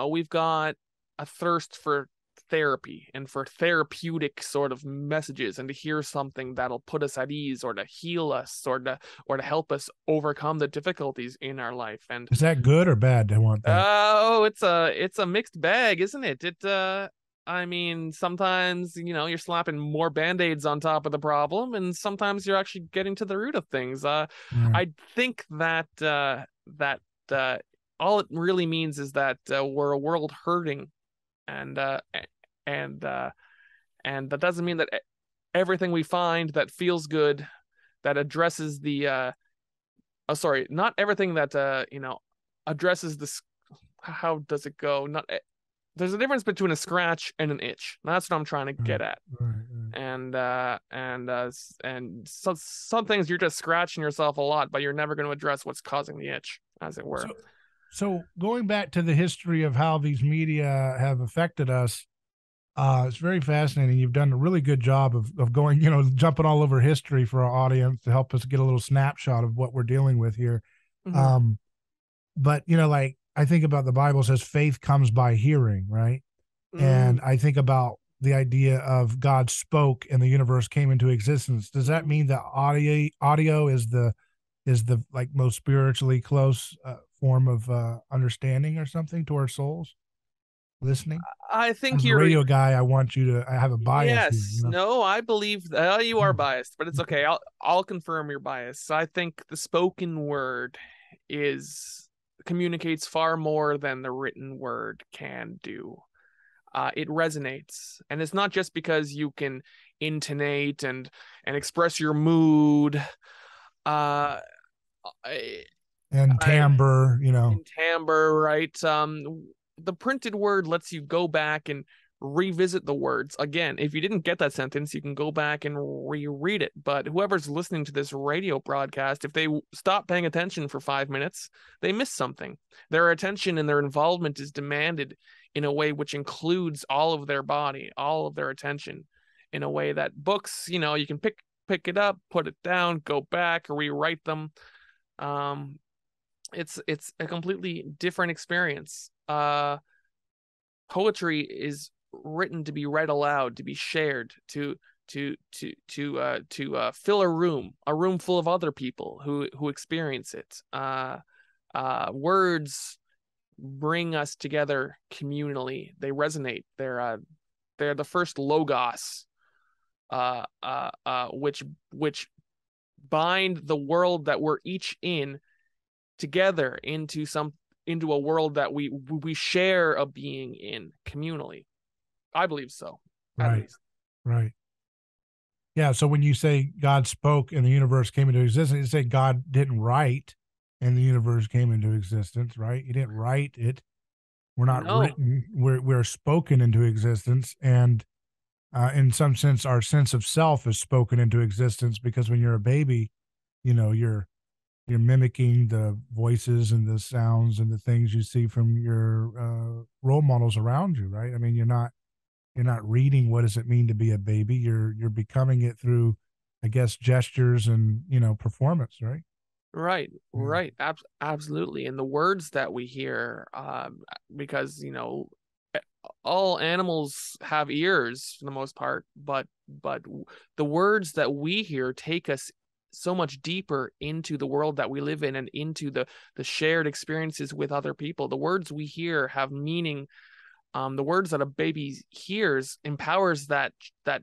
we've got a thirst for therapy and for therapeutic sort of messages, and to hear something that'll put us at ease or to heal us or to help us overcome the difficulties in our life. And Is that good or bad to want that? oh, it's a mixed bag, isn't it? I mean, sometimes, you're slapping more band-aids on top of the problem, and sometimes you're actually getting to the root of things. Right. I think that uh all it really means is that we're a world hurting, and and uh and that doesn't mean that everything we find that feels good, that addresses the oh, sorry, not everything that addresses this. How does it go? Not There's a difference between a scratch and an itch. That's what I'm trying to Right. get at. Right. Right. And some things you're just scratching yourself a lot, but you're never going to address what's causing the itch, as it were. So going back to the history of how these media have affected us, it's very fascinating. You've done a really good job of going, jumping all over history for our audience to help us get a little snapshot of what we're dealing with here. Mm-hmm. Um, but like I think about the Bible says faith comes by hearing, right? Mm-hmm. And I think about the idea of God spoke and the universe came into existence. Does that Mm-hmm. mean that audio is the like most spiritually close form of understanding or something to our souls? Listening. I think As a you're radio guy, I want you to. I have a bias here. Yes. No, I believe that you are biased, but it's okay. I'll confirm your bias. I think the spoken word is communicates far more than the written word can do. It resonates, and it's not just because you can intonate and express your mood. I, And I timbre, in timbre, right? The printed word lets you go back and revisit the words again. If you didn't get that sentence, you can go back and reread it. But whoever's listening to this radio broadcast, if they stop paying attention for 5 minutes, they miss something. Their attention and their involvement is demanded in a way which includes all of their body, all of their attention, in a way that books, you can pick it up, put it down, go back, rewrite them. Um, it's a completely different experience. Poetry is written to be read aloud, to be shared, to fill a room full of other people who experience it. Words bring us together communally. They resonate. They're the first logos, which bind the world that we're each in together into a world that we share a being in communally. I believe so, at right, least. right. Yeah. So when you say God spoke and the universe came into existence, you say God didn't write and the universe came into existence, right? He didn't write it. We're not No, written. We're spoken into existence, and in some sense, our sense of self is spoken into existence because when you're a baby, you're mimicking the voices and the sounds and the things you see from your role models around you, right? I mean, you're not reading what does it mean to be a baby. You're becoming it through, I guess, gestures and performance, right? Right, Yeah. right, absolutely. And the words that we hear, because e- all animals have ears for the most part, but the words that we hear take us so much deeper into the world that we live in and into the shared experiences with other people. The words we hear have meaning. The words that a baby hears empowers that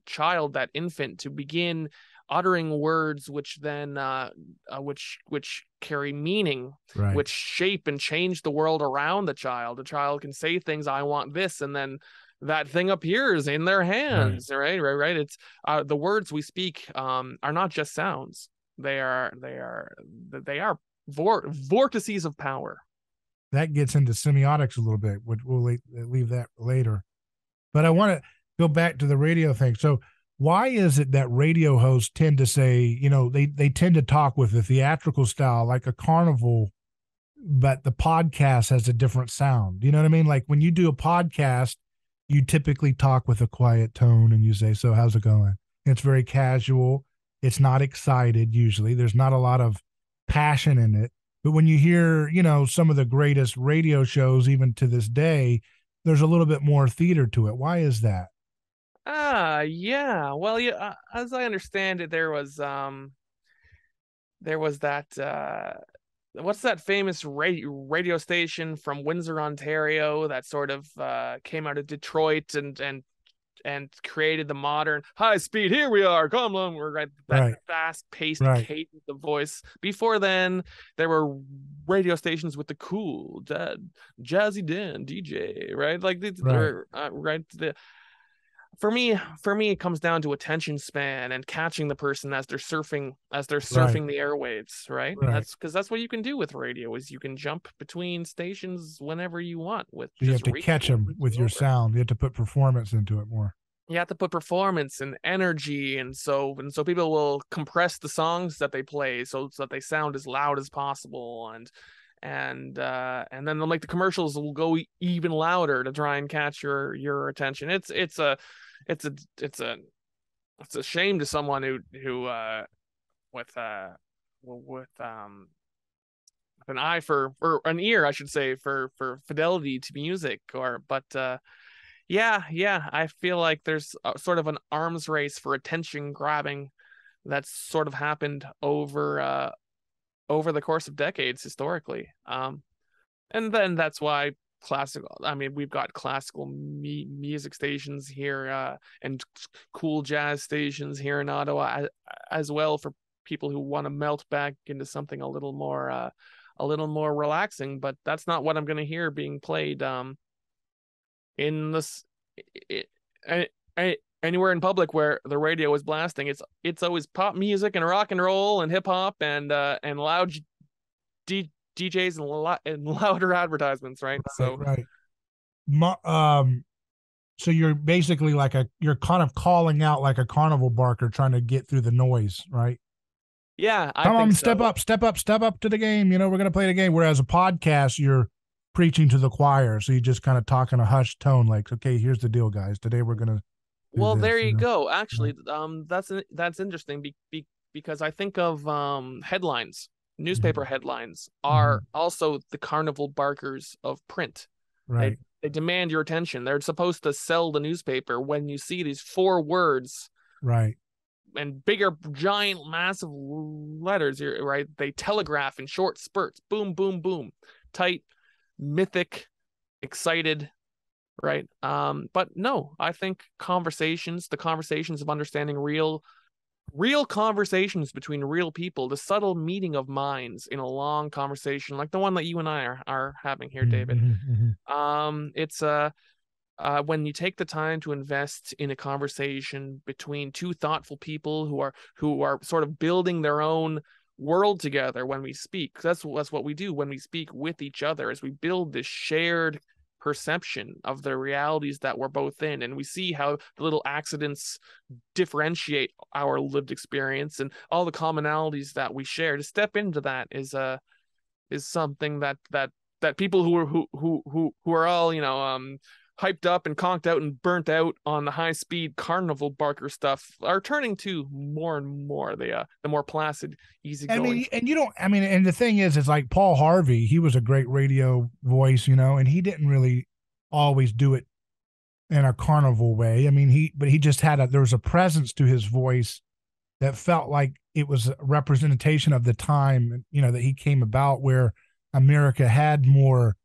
child, that infant, to begin uttering words which then which carry meaning, Right. which shape and change the world around the child. The child can say things, I want this, and then that thing appears in their Right. hands. Right. It's the words we speak are not just sounds. They are vortices of power. That gets into semiotics a little bit. We'll leave that later. But I want to go back to the radio thing. So why is it that radio hosts tend to say, they tend to talk with a theatrical style, like a carnival, but the podcast has a different sound? You know what I mean? Like when you do a podcast, you typically talk with a quiet tone and you say, so how's it going? It's very casual. It's not excited usually. There's not a lot of passion in it. But when you hear, some of the greatest radio shows, even to this day, there's a little bit more theater to it. Why is that? Yeah. Well, yeah, as I understand it, there was that what's that famous radio station from Windsor, Ontario, that sort of came out of Detroit and created the modern high speed. Here we are, come on, we're right, that Right. fast paced Right. cadence of voice. Before then, there were radio stations with the cool jazzy Dan DJ, right? Like Right. right. For me it comes down to attention span and catching the person as they're Right. surfing the airwaves, right? Right. That's what you can do with radio, is you can jump between stations whenever you want with So you have just to reaching catch and them with reaching your over. sound. You have to put performance into it more. You have to put performance and energy, and so people will compress the songs that they play so that they sound as loud as possible, and then they'll make the commercials will go even louder to try and catch your attention. It's a it's a it's a shame to someone who with uh with an eye for, or an ear, I should say, for fidelity to music. Or but Yeah, I feel like there's sort of an arms race for attention grabbing that's sort of happened over the course of decades historically. And then that's why classical. I mean, we've got classical music stations here, and cool jazz stations here in Ottawa as well, for people who want to melt back into something a little more relaxing. But that's not what I'm going to hear being played in this anywhere in public where the radio is blasting. It's always pop music and rock and roll and hip hop and loud DJs and louder advertisements, right? Right. So Right. So you're basically you're kind of calling out like a carnival barker trying to get through the noise, right? yeah, I Come think on, step so. up, step up, step up to the game. We're going to play the game. Whereas a podcast, you're preaching to the choir. So you just kind of talk in a hushed tone, like, okay, here's the deal, guys. Today we're going to do Well, there you this. go. Right. Actually, that's interesting because I think of headlines. Mm-hmm. Newspaper headlines Mm-hmm. are also the carnival barkers of print. They Right. they demand your attention. They're supposed to sell the newspaper when you see these four words Right. and bigger, giant, massive letters here, right? They telegraph in short spurts. Boom, boom, boom. Tight, mythic, excited, right? But no, I think the conversations of understanding real conversations between real people, the subtle meeting of minds in a long conversation like the one that you and I are having here, David. Mm-hmm. Mm-hmm. It's when you take the time to invest in a conversation between two thoughtful people who are sort of building their own world together. When we speak, that's what we do when we speak with each other, is we build this shared perception of the realities that we're both in, and we see how the little accidents differentiate our lived experience and all the commonalities that we share. To step into that is something that people who are all hyped up and conked out and burnt out on the high speed carnival barker stuff are turning to more and more the more placid, I easygoing. mean, and you don't. I mean, and the thing is, it's like Paul Harvey. He was a great radio voice, and he didn't really always do it in a carnival way. I mean, but he just had there was a presence to his voice that felt like it was a representation of the time, that he came about, where America had more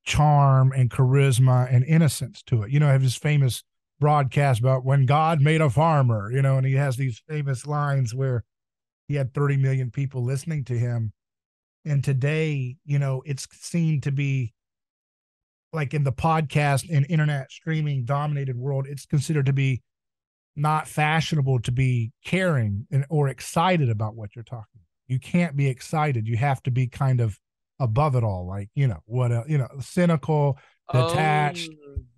charm and charisma and innocence to it. Have his famous broadcast about when God made a farmer, and he has these famous lines where he had 30 million people listening to him. And today, it's seen to be like in the podcast and internet streaming dominated world, it's considered to be not fashionable to be caring or excited about what you're talking about. You can't be excited. You have to be kind of above it all, like, cynical, detached,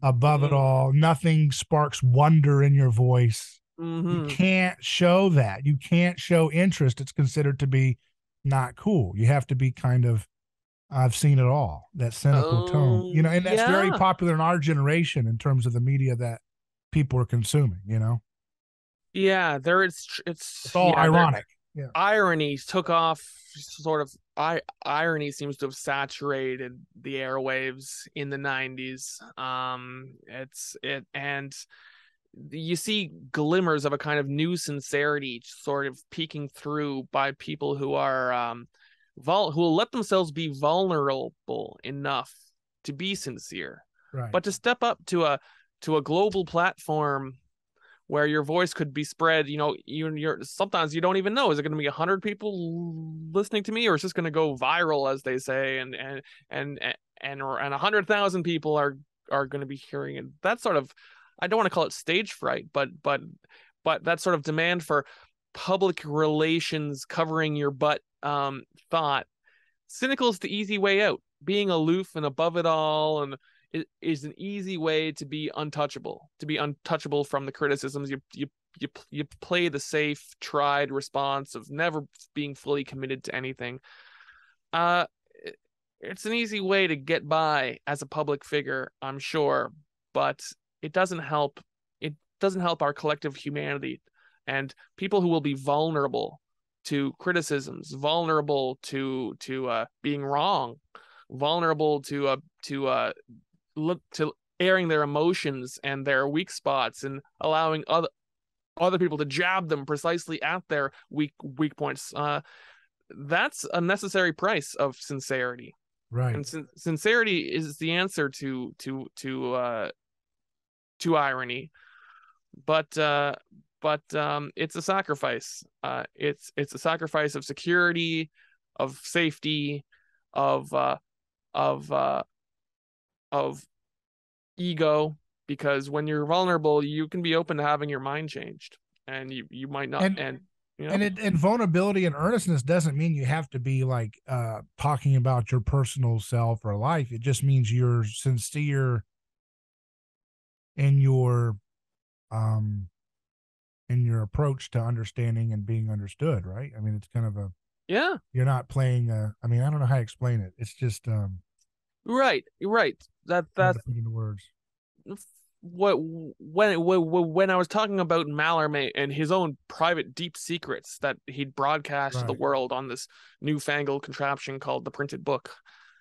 above it all. Nothing sparks wonder in your voice. You can't show that. You can't show interest. It's considered to be not cool. You have to be kind of, I've seen it all, that cynical tone, and that's very popular in our generation in terms of the media that people are consuming, Yeah, it's all ironic. Yeah. Irony took off, sort of. Irony seems to have saturated the airwaves in the 90s. And you see glimmers of a kind of new sincerity sort of peeking through by people who are who will let themselves be vulnerable enough to be sincere, right? But to step up to a global platform where your voice could be spread, you're sometimes you don't even know, is it going to be 100 people listening to me, or is this going to go viral, as they say, and 100,000 people are going to be hearing it. That sort of, I don't want to call it stage fright, but that sort of demand for public relations covering your butt thought. Cynical is the easy way out. Being aloof and above it all and is an easy way to be untouchable from the criticisms. You play the safe, tried response of never being fully committed to anything. It's an easy way to get by as a public figure, I'm sure, but it doesn't help. It doesn't help our collective humanity, and people who will be vulnerable to criticisms, vulnerable to being wrong, vulnerable to airing their emotions and their weak spots and allowing other people to jab them precisely at their weak points. That's a necessary price of sincerity, right? And sincerity is the answer to irony, but it's a sacrifice. It's a sacrifice of security, of safety, of ego, because when you're vulnerable, you can be open to having your mind changed, and you might not. And vulnerability and earnestness doesn't mean you have to be like talking about your personal self or life. It just means you're sincere in your approach to understanding and being understood, right? I mean, it's kind of you're not playing I mean, I don't know how to explain it. It's just right. That's into words. What when I was talking about Mallarmé and his own private deep secrets that he'd broadcast to the world on this newfangled contraption called the printed book,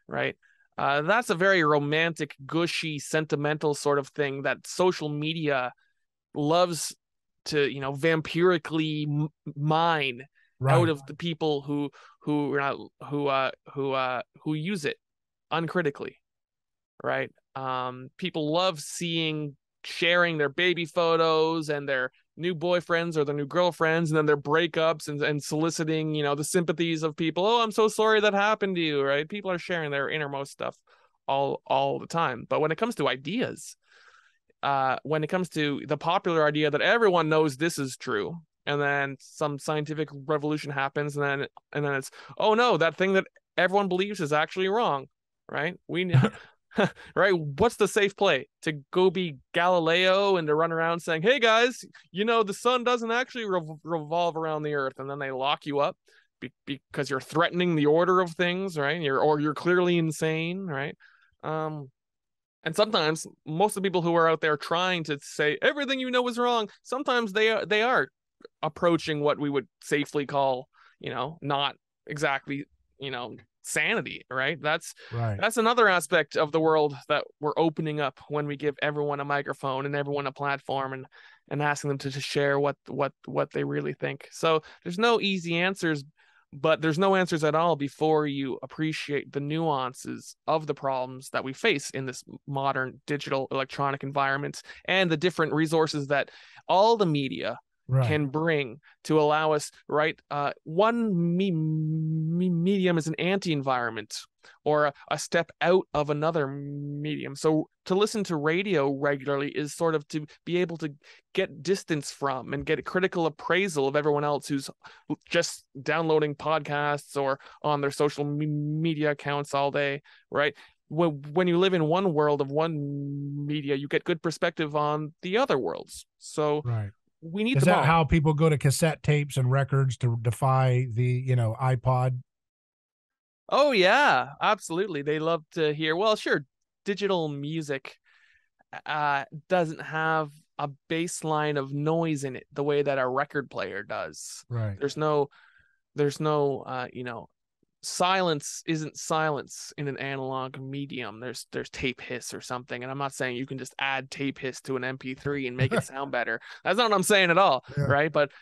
right? That's a very romantic, gushy, sentimental sort of thing that social media loves to, vampirically mine out of the people who use it uncritically, right? People love sharing their baby photos and their new boyfriends or their new girlfriends, and then their breakups and soliciting, the sympathies of people. Oh, I'm so sorry that happened to you, right? People are sharing their innermost stuff all the time. But when it comes to ideas, when it comes to the popular idea that everyone knows this is true, and then some scientific revolution happens, and then it's, oh no, that thing that everyone believes is actually wrong, right? Right? What's the safe play? To go be Galileo and to run around saying, hey guys, the sun doesn't actually revolve around the earth, and then they lock you up because you're threatening the order of things, right? You're clearly insane, right? And sometimes most of the people who are out there trying to say everything you know is wrong, sometimes they are approaching what we would safely call, not exactly, sanity, right? Right. That's another aspect of the world that we're opening up when we give everyone a microphone and everyone a platform, and asking them to share what they really think. So there's no easy answers, but there's no answers at all before you appreciate the nuances of the problems that we face in this modern digital electronic environment, and the different resources that all the media Right. can bring to allow us, right? One medium is an anti-environment, or a step out of another medium. So to listen to radio regularly is sort of to be able to get distance from and get a critical appraisal of everyone else who's just downloading podcasts or on their social media accounts all day, right? When you live in one world of one media, you get good perspective on the other worlds. So Right. we need Is them that all. how people go to cassette tapes and records to defy the, iPod? Oh yeah, absolutely. They love to hear. Well, sure, digital music doesn't have a baseline of noise in it the way that a record player does. Right. There's no silence isn't silence in an analog medium. There's tape hiss or something, and I'm not saying you can just add tape hiss to an MP3 and make it sound better. That's not what I'm saying at all, Yeah. right? But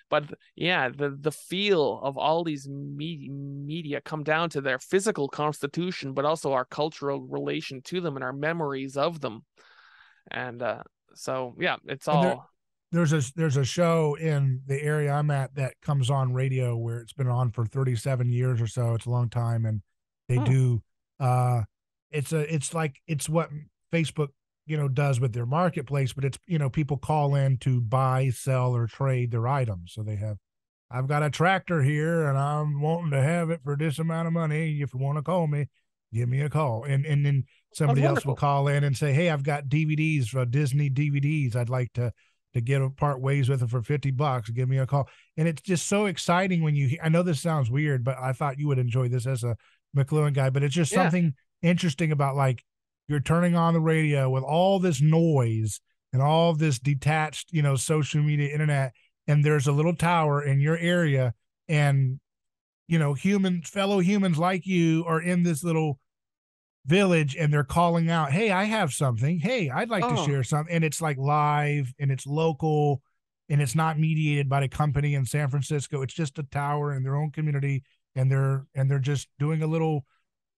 yeah, the feel of all these media come down to their physical constitution, but also our cultural relation to them and our memories of them. And so yeah, it's And all. there's a show in the area I'm at that comes on radio where it's been on for 37 years or so. It's a long time, and they Hmm. do uh it's what Facebook, does with their marketplace, but it's, people call in to buy, sell, or trade their items. So they have, I've got a tractor here and I'm wanting to have it for this amount of money. If you want to call me, give me a call. And then That's somebody else would wonderful. call in and say, hey, I've got DVDs for Disney DVDs. I'd like to get a part ways with it for $50. Give me a call. And it's just so exciting when I know this sounds weird, but I thought you would enjoy this as a McLuhan guy, but it's just Yeah. something interesting about, like, you're turning on the radio with all this noise and all this detached, social media, internet, and there's a little tower in your area, and fellow humans like you are in this little village, and they're calling out, hey, I have something, hey, I'd like to Oh, share something, and it's like live and it's local, and it's not mediated by the company in San Francisco. It's just a tower in their own community, and they're just doing a little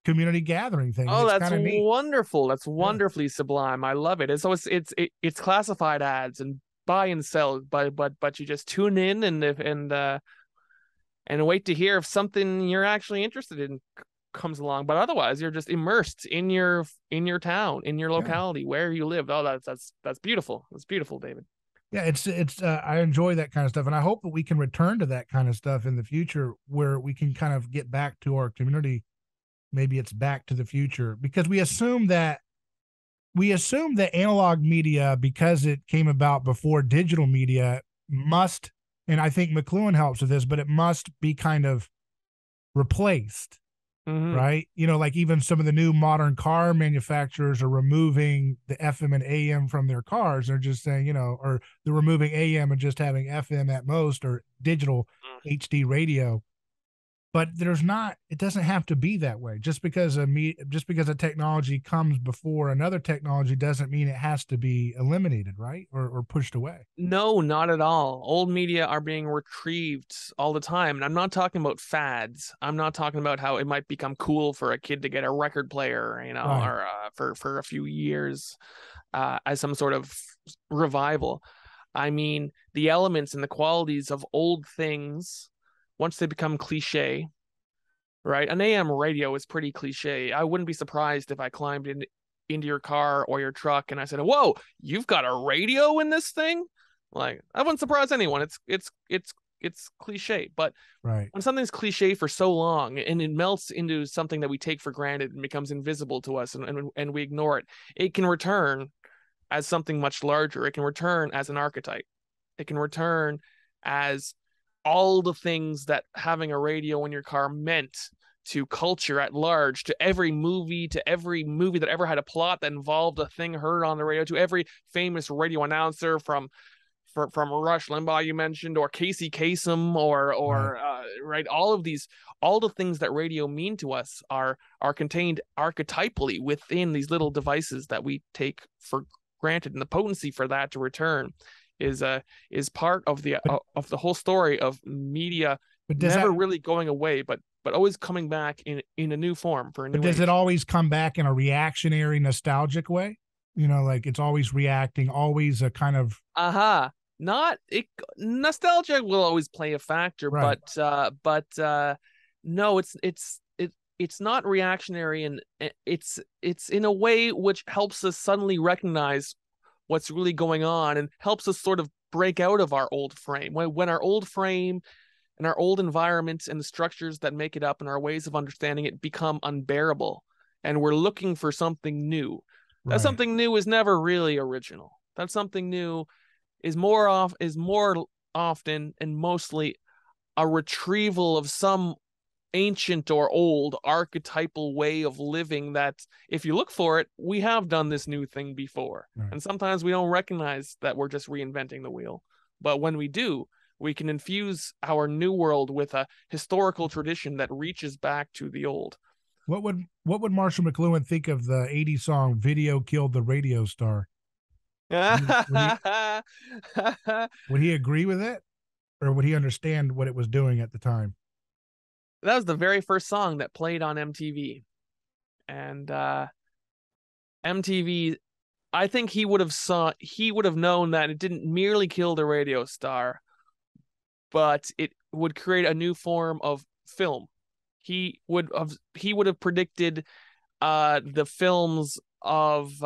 community gathering thing, and oh, it's that's kind of neat. wonderful. That's Yeah. wonderfully sublime. I love it. And so it's classified ads and buy and sell, but you just tune in and wait to hear if something you're actually interested in comes along. But otherwise, you're just immersed in your town, in your Yeah. locality, where you live. Oh, that's beautiful. That's beautiful, David. Yeah, it's I enjoy that kind of stuff, and I hope that we can return to that kind of stuff in the future, where we can kind of get back to our community. Maybe it's back to the future, because we assume that analog media, because it came about before digital media, must, and I think McLuhan helps with this, but it must be kind of replaced, Hmm. right? Like, even some of the new modern car manufacturers are removing the FM and AM from their cars. They're just saying, or they're removing AM and just having FM at most, or digital HD radio. But it doesn't have to be that way. Just because a technology comes before another technology doesn't mean it has to be eliminated, right? Or pushed away. No, not at all. Old media are being retrieved all the time. And I'm not talking about fads. I'm not talking about how it might become cool for a kid to get a record player, Right. or for a few years, as some sort of revival. I mean, the elements and the qualities of old things, once they become cliche, right? An AM radio is pretty cliche. I wouldn't be surprised if I climbed into your car or your truck and I said, "Whoa, you've got a radio in this thing?" Like, I wouldn't surprise anyone. It's cliche, but Right. when something's cliche for so long and it melts into something that we take for granted and becomes invisible to us, and we ignore it, it can return as something much larger. It can return as an archetype. It can return as all the things that having a radio in your car meant to culture at large, to every movie that ever had a plot that involved a thing heard on the radio, to every famous radio announcer from Rush Limbaugh you mentioned, or Casey Kasem, or right, all the things that radio mean to us are contained archetypally within these little devices that we take for granted, and the potency for that to return is part of the whole story of media never really going away, but always coming back in a new form for a new age. Does it always come back in a reactionary, nostalgic way? Like it's always reacting, always a kind of not it. Nostalgia will always play a factor, right. but no, it's not reactionary, and it's in a way which helps us suddenly recognize what's really going on and helps us sort of break out of our old frame. When our old frame and our old environments and the structures that make it up and our ways of understanding it become unbearable, and we're looking for something new. Right. That something new is never really original. That something new is more often and mostly a retrieval of some ancient or old archetypal way of living that, if you look for it, we have done this new thing before. Right. And sometimes we don't recognize that we're just reinventing the wheel. But when we do, we can infuse our new world with a historical tradition that reaches back to the old. What would Marshall McLuhan think of the 80s song "Video Killed the Radio Star"? Would he agree with it, or would he understand what it was doing at the time? That was the very first song that played on MTV, and MTV, I think he would have known that it didn't merely kill the radio star, but it would create a new form of film. He would have predicted the films of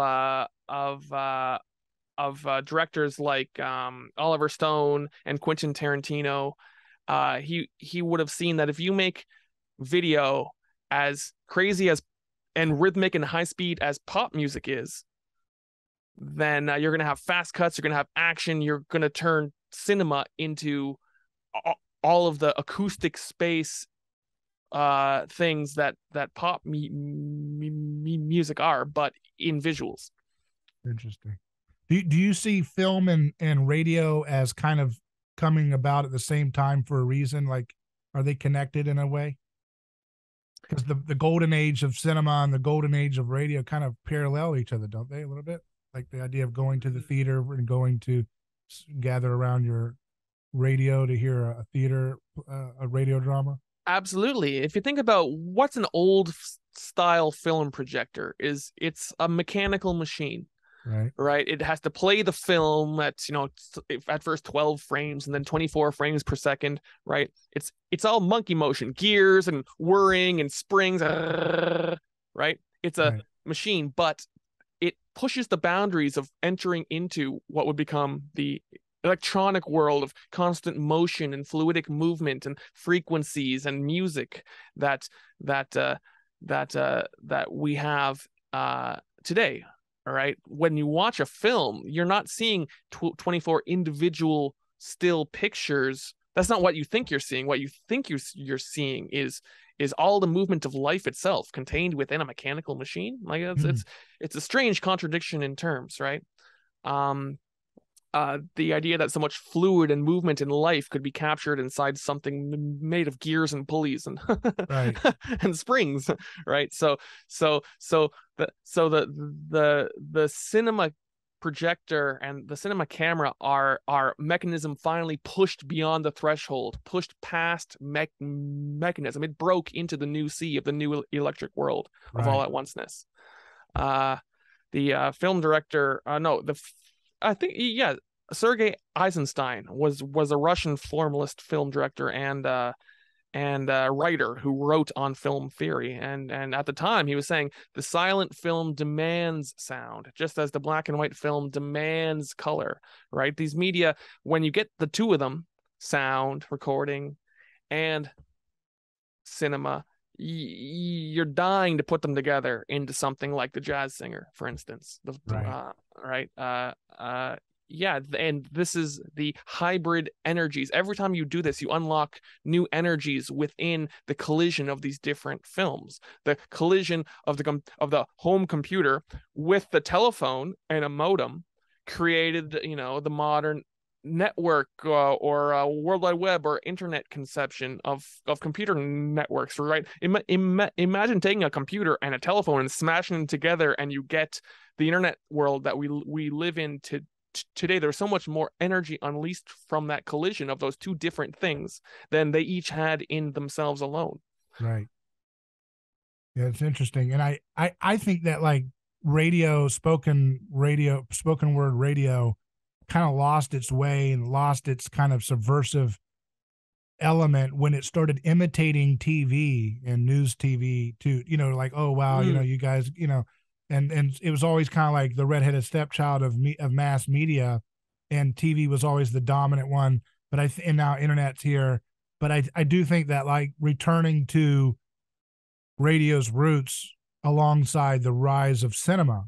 directors like Oliver Stone and Quentin Tarantino. He would have seen that if you make video as crazy as and rhythmic and high speed as pop music is, then you're going to have fast cuts, you're going to have action, you're going to turn cinema into all of the acoustic space things that pop music are, but in visuals. Interesting. Do you see film and radio as kind of coming about at the same time for a reason? Like, are they connected in a way? Because the golden age of cinema and the golden age of radio kind of parallel each other, don't they, a little bit? Like the idea of going to the theater and going to gather around your radio to hear a radio drama. Absolutely. If you think about what's an old style film projector, it's a mechanical machine. Right. It has to play the film at, at first 12 frames and then 24 frames per second. Right. It's all monkey motion, gears and whirring and springs. Right. It's a machine, but it pushes the boundaries of entering into what would become the electronic world of constant motion and fluidic movement and frequencies and music that we have today. All right. When you watch a film, you're not seeing 24 individual still pictures. That's not what you think you're seeing. What you think you're seeing is all the movement of life itself contained within a mechanical machine. Like it's a strange contradiction in terms, right? The idea that so much fluid and movement in life could be captured inside something made of gears and pulleys and and springs, right? So the cinema projector and the cinema camera are mechanism finally pushed beyond the threshold, pushed past mechanism. It broke into the new sea of the new electric world of all at onceness. The film director, I think, Sergei Eisenstein was a Russian formalist film director and writer who wrote on film theory. And at the time, he was saying the silent film demands sound, just as the black and white film demands color. Right? These media, when you get the two of them, sound, recording, and cinema, you're dying to put them together into something like The Jazz Singer, for instance. Yeah, and this is the hybrid energies. Every time you do this, you unlock new energies within the collision of these different films. The collision of the home computer with the telephone and a modem created, the modern network, or World Wide Web or internet conception of computer networks, right? Imagine taking a computer and a telephone and smashing them together, and you get the internet world that we live in today. There's so much more energy unleashed from that collision of those two different things than they each had in themselves alone. Right. Yeah, it's interesting. And I think that like spoken word radio kind of lost its way and lost its kind of subversive element when it started imitating TV and news TV too, like, oh wow, you guys, and it was always kind of like the redheaded stepchild of mass media, and TV was always the dominant one. But and now internet's here. But I do think that like returning to radio's roots alongside the rise of cinema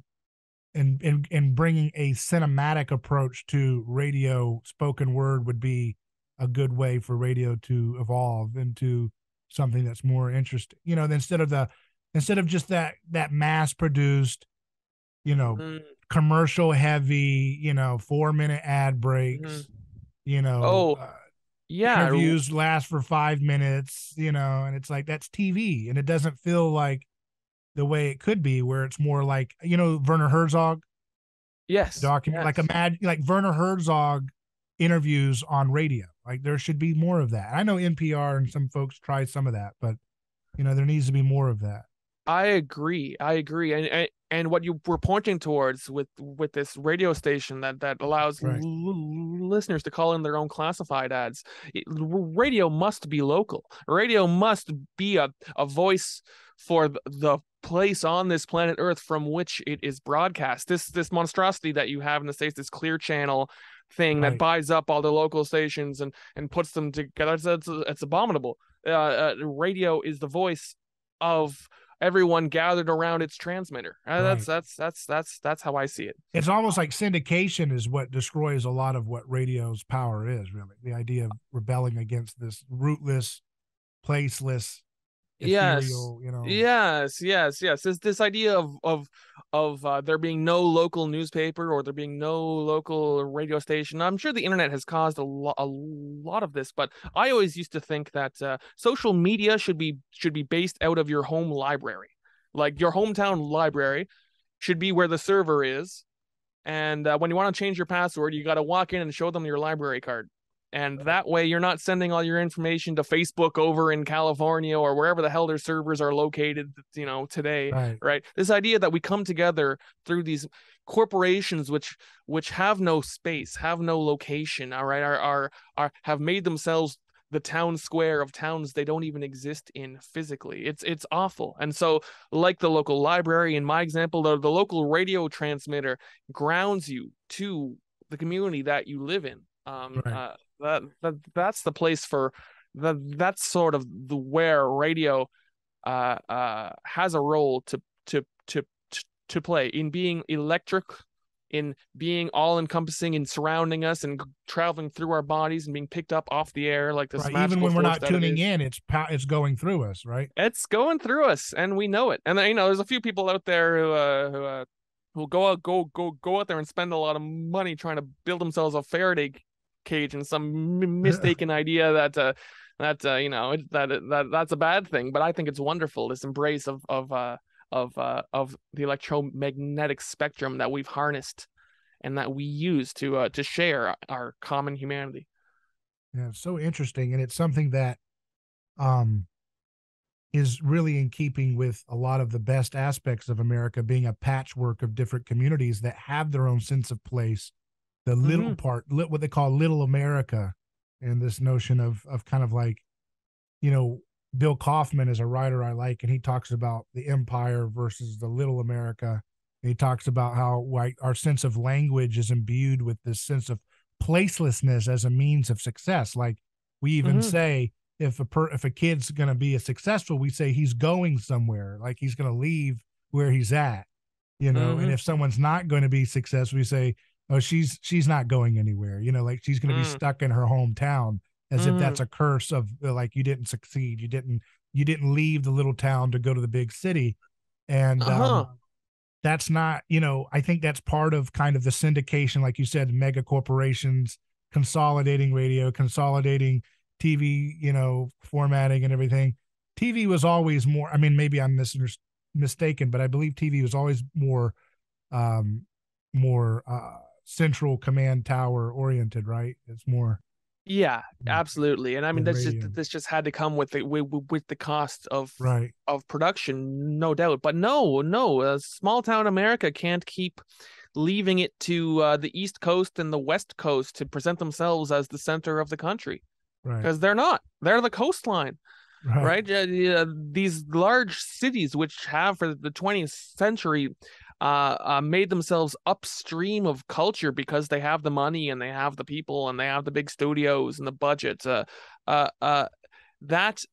and bringing a cinematic approach to radio spoken word would be a good way for radio to evolve into something that's more interesting. Instead of just that mass produced, commercial heavy, 4-minute ad breaks, Oh, yeah. interviews last for 5 minutes, and it's like that's TV, and it doesn't feel like the way it could be, where it's more like, Werner Herzog Yes. document, Yes. like imagine like Werner Herzog interviews on radio. Like there should be more of that. I know NPR and some folks try some of that, but there needs to be more of that. I agree. And what you were pointing towards with this radio station that allows Right. listeners to call in their own classified ads. Radio must be local. Radio must be a voice for the place on this planet Earth from which it is broadcast. This monstrosity that you have in the States, this Clear Channel thing that Right. buys up all the local stations and puts them together, it's abominable. Radio is the voice of everyone gathered around its transmitter. Right. That's how I see it. It's almost like syndication is what destroys a lot of what radio's power is, really. The idea of rebelling against this rootless, placeless, Yes. ethereal, Yes. This idea of there being no local newspaper or there being no local radio station. I'm sure the internet has caused a lot of this, but I always used to think that social media should be based out of your home library. Like your hometown library should be where the server is, and when you want to change your password, you got to walk in and show them your library card. And that way you're not sending all your information to Facebook over in California or wherever the hell their servers are located, today. Right. This idea that we come together through these corporations which have no space, have no location, all right, are have made themselves the town square of towns they don't even exist in physically. It's awful. And so, like the local library, in my example, the local radio transmitter grounds you to the community that you live in. Right. That's the place for that's sort of the where radio has a role to play in being electric, in being all encompassing, in surrounding us and traveling through our bodies and being picked up off the air like this Right. magical Even when we're force not that it tuning is. in, it's going through us, right? It's going through us, and we know it. And then, there's a few people out there who go out there and spend a lot of money trying to build themselves a Faraday cage and some mistaken idea that that's a bad thing. But I think it's wonderful, this embrace of the electromagnetic spectrum that we've harnessed and that we use to share our common humanity. Yeah, it's so interesting, and it's something that is really in keeping with a lot of the best aspects of America, being a patchwork of different communities that have their own sense of place. The little part, what they call little America, and this notion of kind of like, Bill Kaufman is a writer I like, and he talks about the empire versus the little America. And he talks about how our sense of language is imbued with this sense of placelessness as a means of success. Like we even say, if a kid's going to be a successful, we say he's going somewhere, like he's going to leave where he's at, and if someone's not going to be successful, we say, oh, she's not going anywhere. Like she's going to be Mm. stuck in her hometown, as if Mm. that's a curse of like you didn't succeed, you didn't leave the little town to go to the big city, and Uh-huh. that's not, I think that's part of kind of the syndication, like you said, mega corporations consolidating radio, consolidating TV, formatting and everything. TV was always more, I mean, maybe I'm mistaken, but I believe TV was always um, more central command tower oriented, right? It's more Yeah, absolutely. And I mean, than that's just radio. this just had to come with with the cost Right, of production, no doubt. But no, small town America can't keep leaving it to the East Coast and the West Coast to present themselves as the center of the country, right, because they're not. They're the coastline, right, right? These large cities, which have for the 20th century made themselves upstream of culture because they have the money and they have the people and they have the big studios and the budget. Uh, uh, that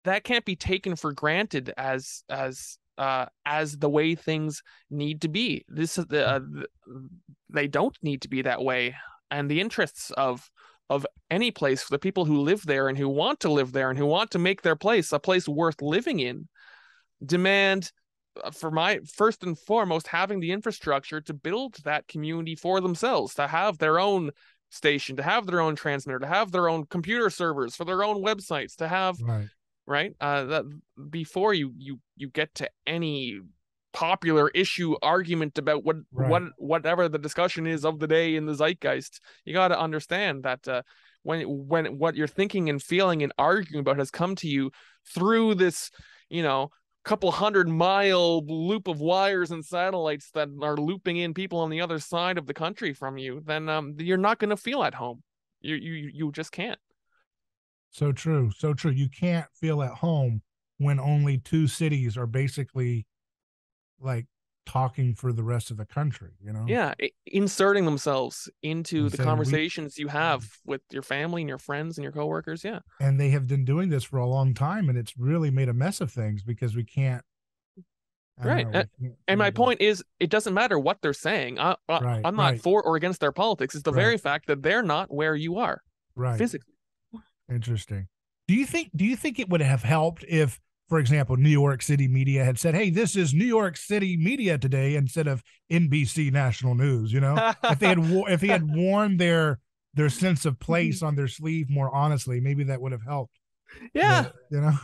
that can't be taken for granted as the way things need to be. This is they don't need to be that way, and the interests of any place, for the people who live there and who want to live there and who want to make their place a place worth living in, demand, for my first and foremost, having the infrastructure to build that community for themselves, to have their own station, to have their own transmitter, to have their own computer servers for their own websites, to have, right, right, that before you get to any popular issue argument about right, whatever the discussion is of the day in the zeitgeist, you got to understand that when what you're thinking and feeling and arguing about has come to you through this, couple 100-mile loop of wires and satellites that are looping in people on the other side of the country from you, then you're not going to feel at home. You just can't. so true, so true. You can't feel at home when only two cities are basically like talking for the rest of the country, Yeah, inserting themselves into and the saying we, conversations you have with your family and your friends and your coworkers. Yeah. and they have been doing this for a long time, and it's really made a mess of things because we can't, I don't Right. know, we can't And seem my to, point is, it doesn't matter what they're saying. right, I'm not right, for or against their politics. It's the right, very fact that they're not where you are right. physically. Interesting. Do you think it would have helped if, for example, New York City media had said, "Hey, this is New York City media today," instead of NBC National News? If they had worn their sense of place on their sleeve more honestly, maybe that would have helped. Yeah, The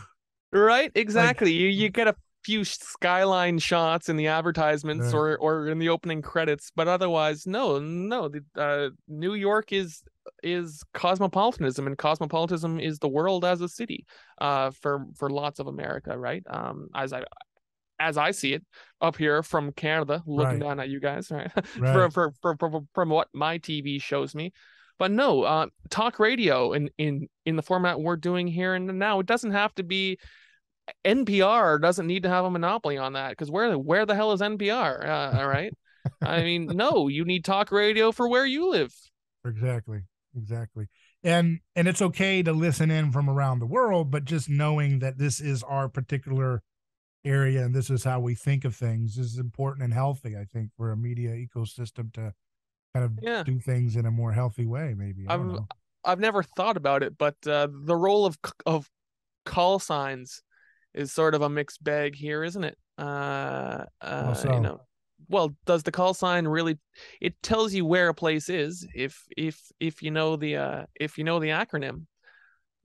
right. like Exactly. You get a few skyline shots in the advertisements uh, or in the opening credits, but otherwise, no. New York is cosmopolitanism, and cosmopolitanism is the world as a city. For lots of America, right? As I see it up here from Canada, looking right, down at you guys, right? right, From what my TV shows me. But no, talk radio in the format we're doing here and now, it doesn't have to be. NPR doesn't need to have a monopoly on that, because where the hell is NPR? All right. I mean, no, you need talk radio for where you live. exactly, exactly. And it's okay to listen in from around the world, but just knowing that this is our particular area and this is how we think of things is important and healthy, I think, for a media ecosystem to kind of Yeah, do things in a more healthy way. Maybe, I don't I've know. I've never thought about it, but the role of call signs is sort of a mixed bag here, isn't it? How so? Well, does the call sign really? It tells you where a place is if you know the acronym,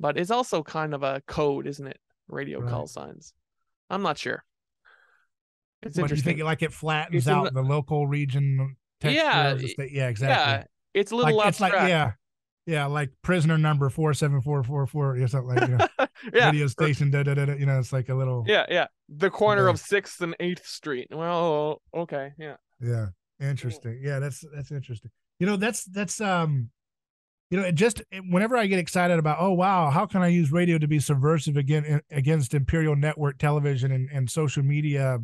but it's also kind of a code, isn't it? Radio Right. call signs. I'm not sure. It's What do you think? interesting. Like it flattens It's in out the local region texture yeah, of the state? Yeah, exactly. yeah. It's a little Like it's like, abstract. yeah, yeah, like prisoner number 47444 or something, like, Yeah, radio station, da da da da. It's like a little, yeah. The corner yeah, of 6th and 8th Street. Well, okay, yeah. yeah. Interesting. Yeah, that's interesting. It just, whenever I get excited about, oh wow, how can I use radio to be subversive against imperial network television and social media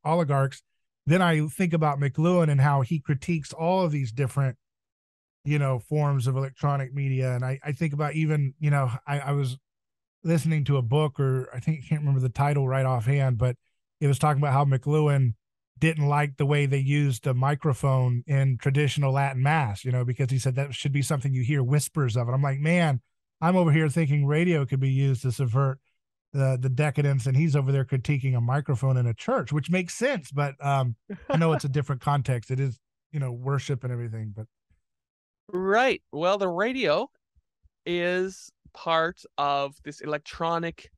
oligarchs, then I think about McLuhan and how he critiques all of these different forms of electronic media. And I think about, even I was listening to a book, or I can't remember the title right offhand, but it was talking about how McLuhan didn't like the way they used a microphone in traditional Latin mass, because he said that should be something you hear whispers of. And I'm like, man, I'm over here thinking radio could be used to subvert the decadence, and he's over there critiquing a microphone in a church, which makes sense. But I know it's a different context. It is, worship and everything. But Right. Well, the radio is part of this electronic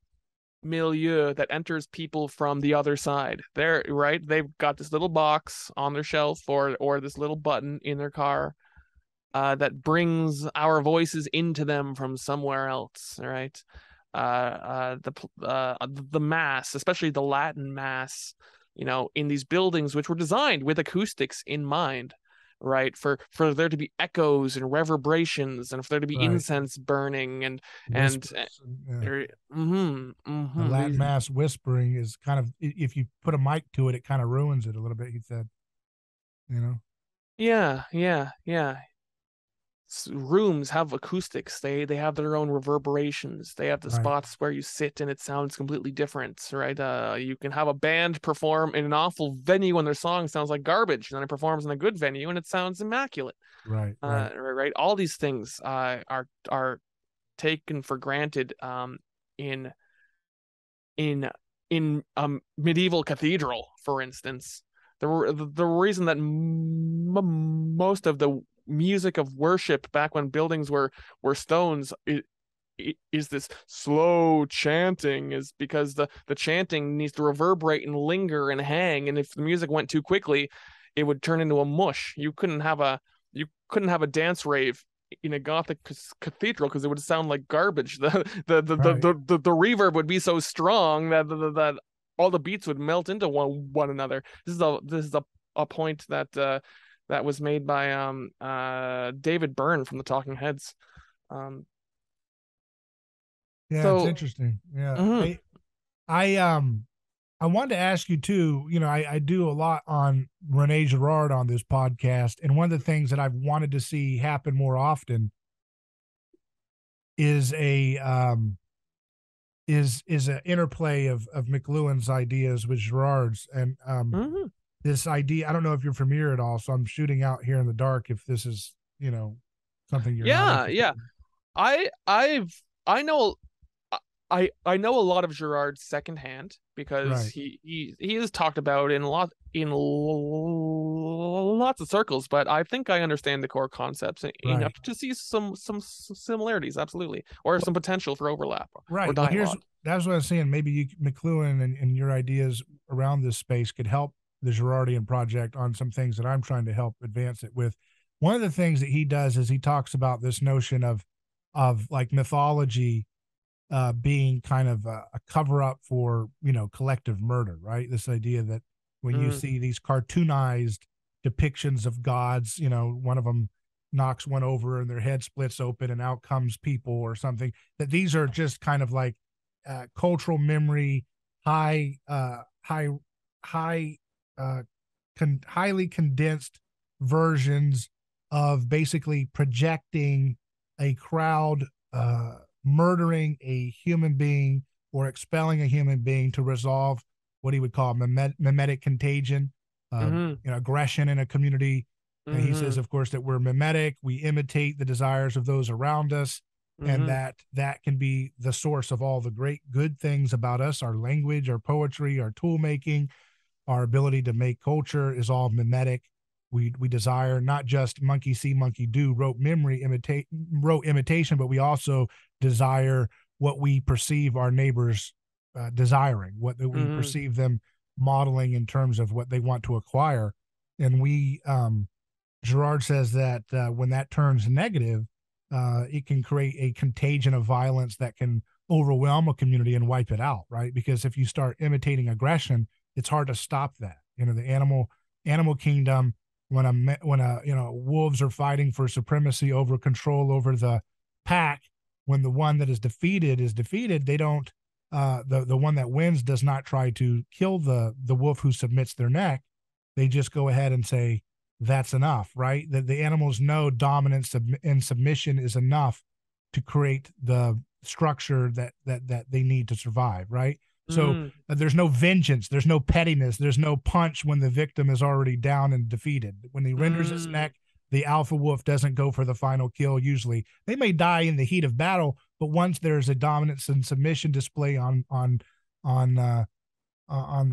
milieu that enters people from the other side. They're right. They've got this little box on their shelf or this little button in their car that brings our voices into them from somewhere else. Right. The mass, especially the Latin mass, in these buildings which were designed with acoustics in mind, right? For there to be echoes and reverberations, and for there to be right. incense burning and Whispers the Latin mass whispering is kind of, if you put a mic to it, it kind of ruins it a little bit. He said, Yeah. Rooms have acoustics. They have their own reverberations. They have the Right. spots where you sit and it sounds completely different, right? You can have a band perform in an awful venue and their song sounds like garbage, and then it performs in a good venue and it sounds immaculate. Right. Right. All these things are taken for granted in a medieval cathedral, for instance. The reason that most of the music of worship back when buildings were stones is this slow chanting, is because the chanting needs to reverberate and linger and hang, and if the music went too quickly it would turn into a mush. You couldn't have a dance rave in a Gothic cathedral because it would sound like garbage. The reverb would be so strong that all the beats would melt into one another. This is a point that was made by David Byrne from the Talking Heads. It's interesting. Yeah. Mm-hmm. I wanted to ask you too, I do a lot on Rene Girard on this podcast, and one of the things that I've wanted to see happen more often is an interplay of McLuhan's ideas with Girard's, and this idea. I don't know if you're familiar at all, so I'm shooting out here in the dark if this is, something you're not interested in. I know I know a lot of Girard secondhand because he is talked about in lots of circles, but I think I understand the core concepts enough to see some similarities, absolutely, or some potential for overlap or dialogue. That's what I was saying. Maybe McLuhan and your ideas around this space could help the Girardian project on some things that I'm trying to help advance it with. One of the things that he does is he talks about this notion of like mythology being kind of a cover up for, collective murder, right? This idea that when you see these cartoonized depictions of gods, one of them knocks one over and their head splits open and out comes people or something, that these are just kind of like cultural memory, highly condensed versions of basically projecting a crowd murdering a human being or expelling a human being to resolve what he would call mimetic contagion, aggression in a community. And he says, of course, that we're mimetic, we imitate the desires of those around us, and that can be the source of all the great good things about us. Our language, our poetry, our tool making, our ability to make culture is all mimetic. We desire not just monkey see, monkey do, rote imitation, but we also desire what we perceive our neighbors desiring, what we perceive them modeling in terms of what they want to acquire. And Girard says that when that turns negative, it can create a contagion of violence that can overwhelm a community and wipe it out, right? Because if you start imitating aggression, it's hard to stop that. The animal kingdom, when wolves are fighting for supremacy over control over the pack, when the one that is defeated, they don't the one that wins does not try to kill the wolf who submits their neck. They just go ahead and say that's enough, right? That the animals know dominance and submission is enough to create the structure that they need to survive, right? So there's no vengeance, there's no pettiness, there's no punch when the victim is already down and defeated. When he renders his neck, the alpha wolf doesn't go for the final kill. Usually, they may die in the heat of battle, but once there's a dominance and submission display on the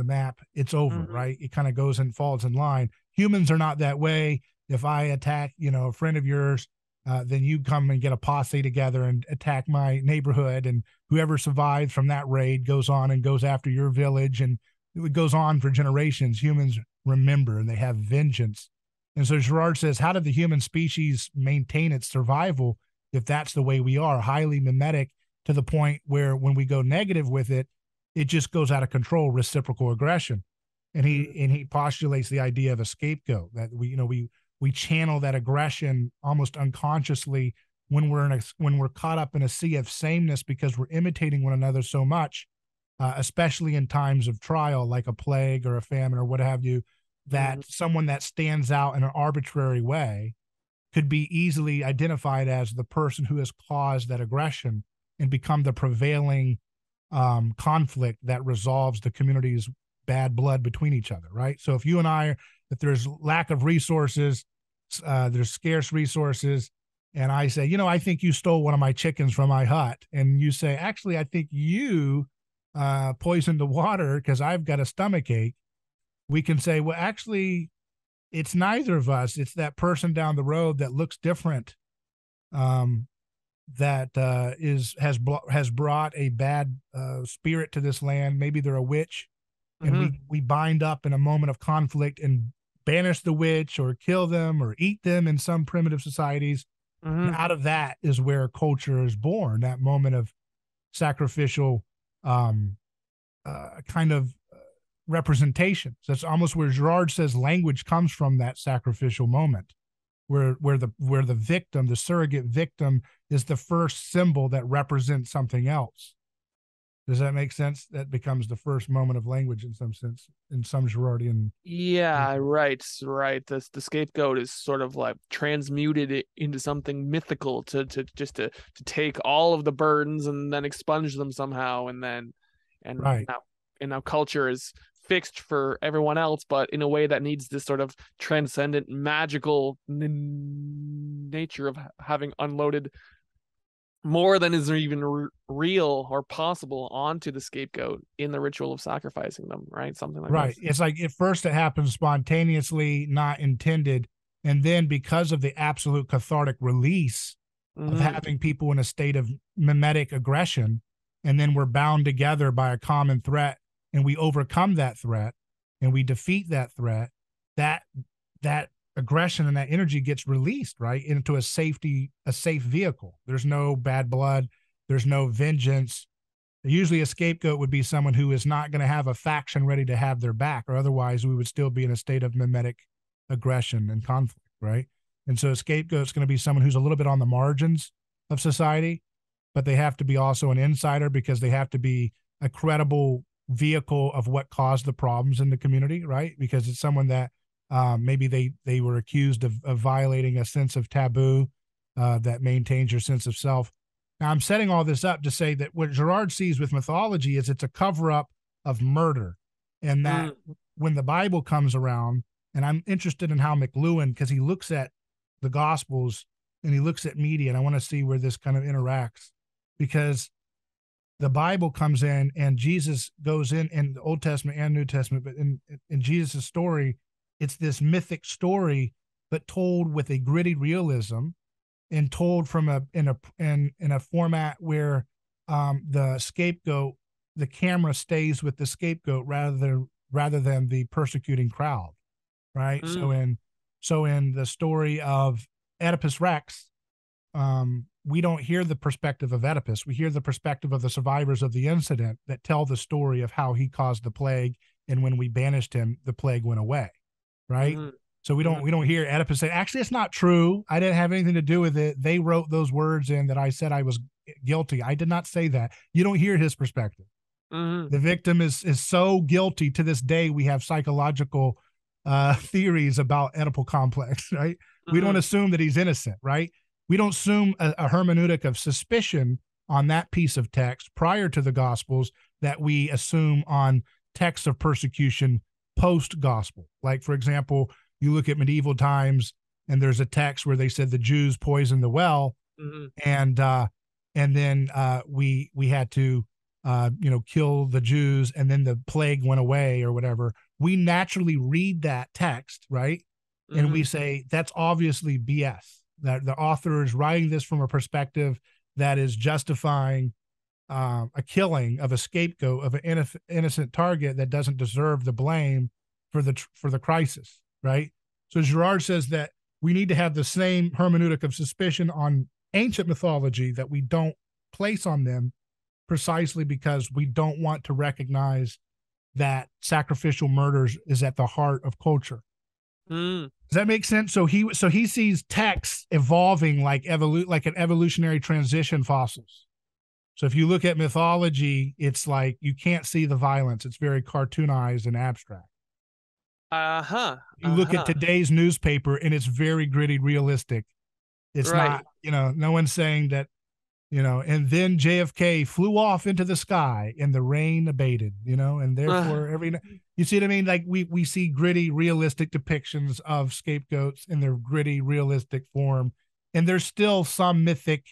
map, it's over, right? It kind of goes and falls in line. Humans are not that way. If I attack, a friend of yours, then you come and get a posse together and attack my neighborhood, and whoever survives from that raid goes on and goes after your village, and it goes on for generations. Humans remember, and they have vengeance. And so Girard says, how did the human species maintain its survival if that's the way we are, highly mimetic to the point where when we go negative with it, it just goes out of control, reciprocal aggression. And he postulates the idea of a scapegoat, that we channel that aggression almost unconsciously when we're caught up in a sea of sameness because we're imitating one another so much, especially in times of trial, like a plague or a famine or what have you, that someone that stands out in an arbitrary way could be easily identified as the person who has caused that aggression and become the prevailing conflict that resolves the community's bad blood between each other, right? So if you and I, if there's lack of resources, there's scarce resources, and I say, I think you stole one of my chickens from my hut, and you say, actually, I think you poisoned the water because I've got a stomach ache, we can say, well, actually, it's neither of us. It's that person down the road that looks different, that has brought a bad spirit to this land. Maybe they're a witch, and we bind up in a moment of conflict and banish the witch or kill them or eat them in some primitive societies. And out of that is where culture is born, that moment of sacrificial kind of representation. So that's almost where Girard says language comes from, that sacrificial moment, where the victim, the surrogate victim, is the first symbol that represents something else. Does that make sense? That becomes the first moment of language in some sense, in some Girardian. Yeah, right. The scapegoat is sort of like transmuted into something mythical to take all of the burdens and then expunge them somehow, and right. now culture is fixed for everyone else, but in a way that needs this sort of transcendent, magical nature of having unloaded more than is even real or possible onto the scapegoat in the ritual of sacrificing them, right? Something like right. This. It's like at first it happens spontaneously, not intended, and then because of the absolute cathartic release of having people in a state of mimetic aggression, and then we're bound together by a common threat, and we overcome that threat, and we defeat that threat, that aggression and that energy gets released, right, into a safe vehicle. There's no bad blood. There's no vengeance. Usually a scapegoat would be someone who is not going to have a faction ready to have their back, or otherwise we would still be in a state of mimetic aggression and conflict, right? And so a scapegoat is going to be someone who's a little bit on the margins of society, but they have to be also an insider because they have to be a credible vehicle of what caused the problems in the community, right? Because it's someone that maybe they were accused of violating a sense of taboo that maintains your sense of self. Now, I'm setting all this up to say that what Girard sees with mythology is it's a cover-up of murder, and that when the Bible comes around, and I'm interested in how McLuhan, because he looks at the Gospels and he looks at media, and I want to see where this kind of interacts, because the Bible comes in and Jesus goes in the Old Testament and New Testament, but in Jesus' story, it's this mythic story, but told with a gritty realism and told from in a format where the scapegoat, the camera stays with the scapegoat rather than the persecuting crowd, right? So in the story of Oedipus Rex, we don't hear the perspective of Oedipus. We hear the perspective of the survivors of the incident that tell the story of how he caused the plague, and when we banished him, the plague went away. Right. So we don't hear Oedipus say, actually, it's not true. I didn't have anything to do with it. They wrote those words in that I said I was guilty. I did not say that. You don't hear his perspective. The victim is so guilty to this day. We have psychological theories about Oedipal complex, right? We don't assume that he's innocent, right? We don't assume a hermeneutic of suspicion on that piece of text prior to the Gospels, that we assume on texts of persecution post gospel. Like, for example, you look at medieval times and there's a text where they said the Jews poisoned the well, Mm-hmm. and then we had to kill the Jews, and then the plague went away or whatever. We naturally read that text, right? And we Mm-hmm. say that's obviously BS. That the author is writing this from a perspective that is justifying a killing of a scapegoat of an innocent target that doesn't deserve the blame for the crisis, right? So Girard says that we need to have the same hermeneutic of suspicion on ancient mythology that we don't place on them, precisely because we don't want to recognize that sacrificial murders is at the heart of culture. Mm. Does that make sense? So he sees texts evolving like an evolutionary transition fossils. So if you look at mythology, it's like you can't see the violence. It's very cartoonized and abstract. Uh-huh. You look at Uh-huh. today's newspaper and it's very gritty, realistic. It's not, Right. no one's saying that, and then JFK flew off into the sky and the rain abated, and therefore you see what I mean? Like we see gritty, realistic depictions of scapegoats in their gritty, realistic form. And there's still some mythic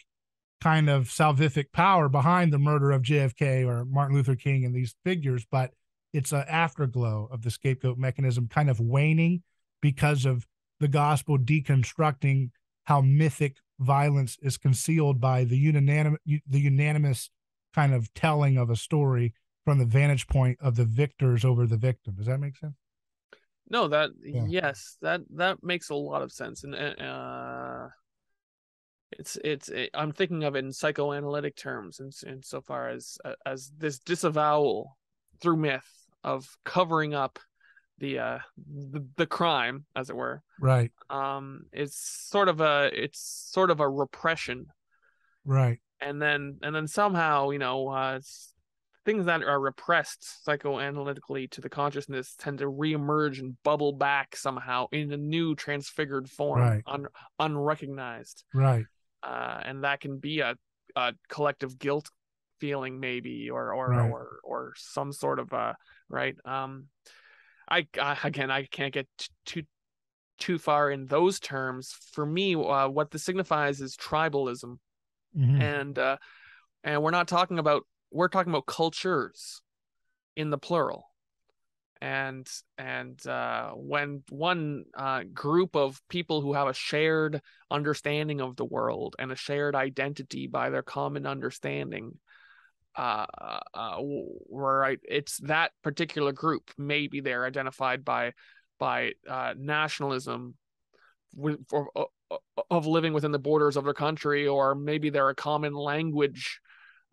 kind of salvific power behind the murder of JFK or Martin Luther King and these figures, but it's an afterglow of the scapegoat mechanism kind of waning because of the gospel deconstructing how mythic violence is concealed by the unanimous kind of telling of a story from the vantage point of the victors over the victim. Does that make sense? No, Yeah. yes, that makes a lot of sense, and I'm thinking of it in psychoanalytic terms, in so far as this disavowal through myth of covering up the crime, as it were. Right. It's sort of a repression, Right. and then somehow, things that are repressed psychoanalytically to the consciousness tend to reemerge and bubble back somehow in a new transfigured form, Right. unrecognized. Right. And that can be a collective guilt feeling, maybe, Right. or some sort of right. I can't get too far in those terms. For me, what this signifies is tribalism, Mm-hmm. and we're talking about cultures in the plural. And when one group of people who have a shared understanding of the world and a shared identity by their common understanding, right, it's that particular group. Maybe they're identified by nationalism of living within the borders of their country, or maybe they're a common language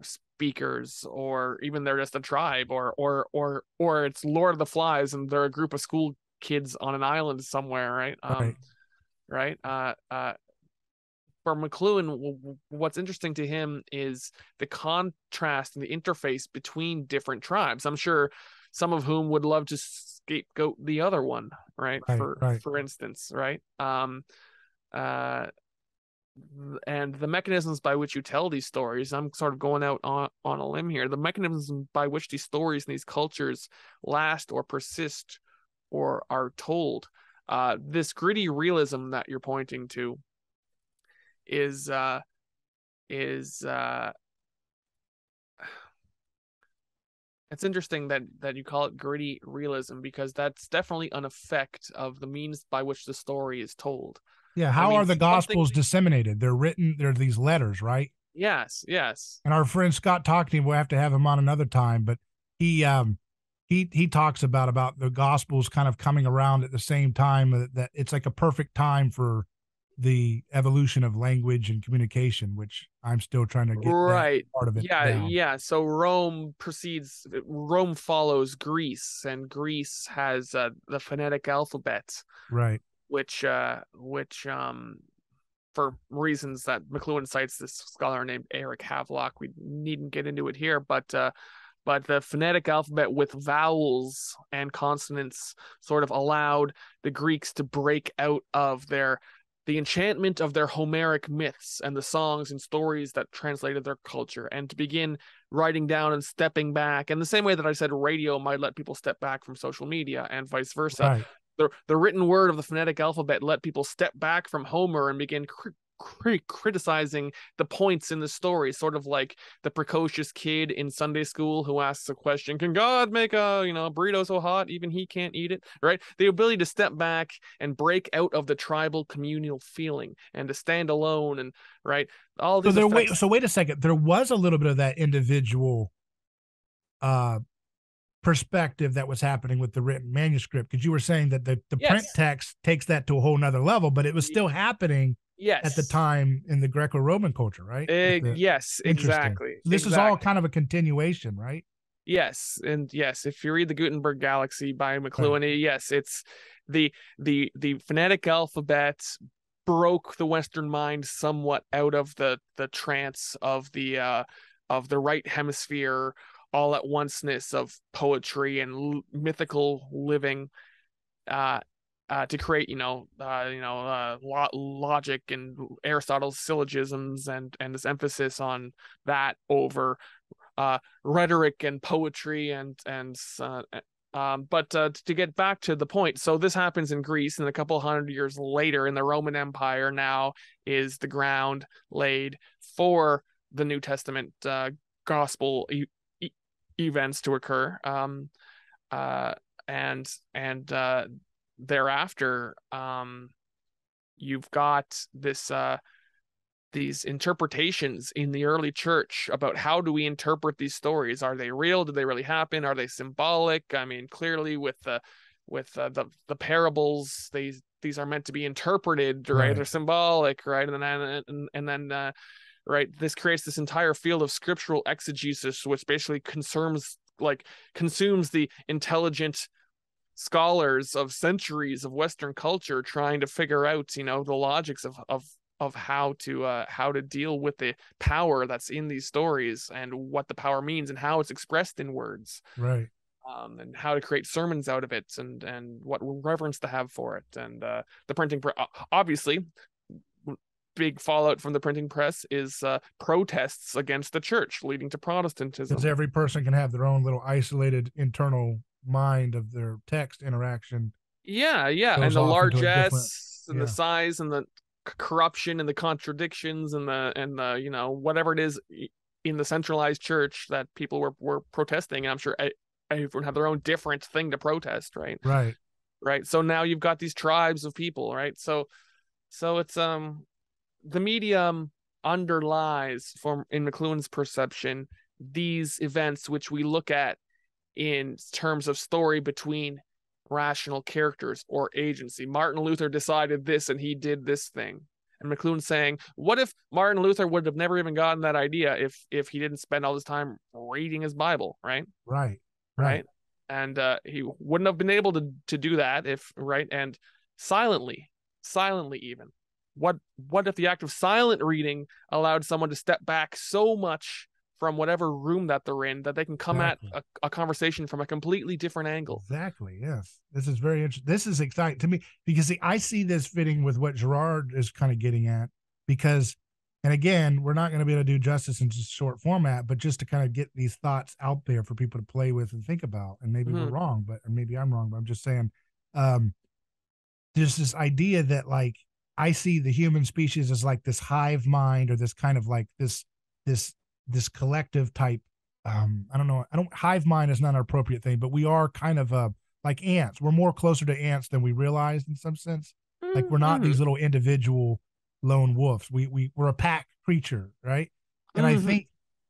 speakers, or even they're just a tribe, or it's Lord of the Flies and they're a group of school kids on an island somewhere, right? Right. Right. For McLuhan, what's interesting to him is the contrast and the interface between different tribes. I'm sure some of whom would love to scapegoat the other one, right? Right. Right. For instance, right? Uh, and the mechanisms by which you tell these stories, I'm sort of going out on a limb here, the mechanisms by which these stories and these cultures last or persist or are told, this gritty realism that you're pointing to is it's interesting that you call it gritty realism, because that's definitely an effect of the means by which the story is told. Yeah. I How mean, are the something. gospels disseminated? They're written, they're these letters, right? Yes, yes. And our friend Scott Talkney, we'll have to have him on another time, but he talks about the gospels kind of coming around at the same time, that it's like a perfect time for the evolution of language and communication, which I'm still trying to get that Right. part of it Yeah, down. yeah. So Rome follows Greece, and Greece has the phonetic alphabet, Right. which for reasons that McLuhan cites this scholar named Eric Havelock. We needn't get into it here, but the phonetic alphabet with vowels and consonants sort of allowed the Greeks to break out of their the enchantment of their Homeric myths and the songs and stories that translated their culture, and to begin writing down and stepping back. And the same way that I said radio might let people step back from social media and vice versa, Right. the written word of the phonetic alphabet let people step back from Homer and begin criticizing the points in the story, sort of like the precocious kid in Sunday school who asks a question, can God make a burrito so hot even he can't eat it, right? The ability to step back and break out of the tribal communal feeling and to stand alone, and right, all So these effects. wait a second. There was a little bit of that individual uh perspective that was happening with the written manuscript, because you were saying that the print Yes. text takes that to a whole nother level, but it was still happening at the Yes. time in the Greco-Roman culture, right? With the Yes, interesting. exactly. So this is all Exactly. kind of a continuation, right? Yes, and yes, if you read the Gutenberg Galaxy by Right. McLuhan, yes, it's the phonetic alphabet broke the Western mind somewhat out of the trance of the right hemisphere all at onceness of poetry and mythical living, uh, to create logic and Aristotle's syllogisms, and this emphasis on that over rhetoric and poetry but to get back to the point, so this happens in Greece, and a couple hundred years later in the Roman Empire now is the ground laid for the New Testament gospel events to occur. Uh, and thereafter, you've got these interpretations in the early church about how do we interpret these stories. Are they real? Did they really happen? Are they symbolic? I mean, clearly with the parables, these are meant to be interpreted, right? They're Right. symbolic, right? And then right, this creates this entire field of scriptural exegesis, which basically consumes the intelligent scholars of centuries of Western culture trying to figure out, the logics of how to deal with the power that's in these stories, and what the power means, and how it's expressed in words, Right. and how to create sermons out of it, and what reverence to have for it. And the printing obviously, big fallout from the printing press is protests against the church, leading to Because Protestantism. every person can have their own little isolated internal mind of their text interaction, Yeah, and goes the off into a different. largesse and the Yeah. size and the corruption and the contradictions and the whatever it is in the centralized church that people were protesting. And I'm sure everyone had their own different thing to protest, right? Right. Right. So now you've got these tribes of people, right? So it's the medium underlies, in McLuhan's perception, these events which we look at in terms of story between rational characters or agency. Martin Luther decided this and he did this thing. And McLuhan saying, what if Martin Luther would have never even gotten that idea if he didn't spend all this time reading his Bible, right? Right. Right. Right. And he wouldn't have been able to do that if, right? And silently, even. What if the act of silent reading allowed someone to step back so much from whatever room that they're in that they can come at Exactly. a conversation from a completely different angle? Exactly. Yes. This is very interesting. This is exciting to me because I see this fitting with what Gerard is kind of getting at, because, and again, we're not going to be able to do justice in just short format, but just to kind of get these thoughts out there for people to play with and think about. And maybe we're Mm-hmm. wrong, but, or maybe I'm wrong, but I'm just saying, um, there's this idea that like, I see the human species as like this hive mind, or this kind of like this, this collective type. I don't know. Hive mind is not an appropriate thing, but we are kind of like ants. We're more closer to ants than we realize in some sense. Like we're not Mm-hmm. these little individual lone wolves. We're a pack creature, right? And Mm-hmm.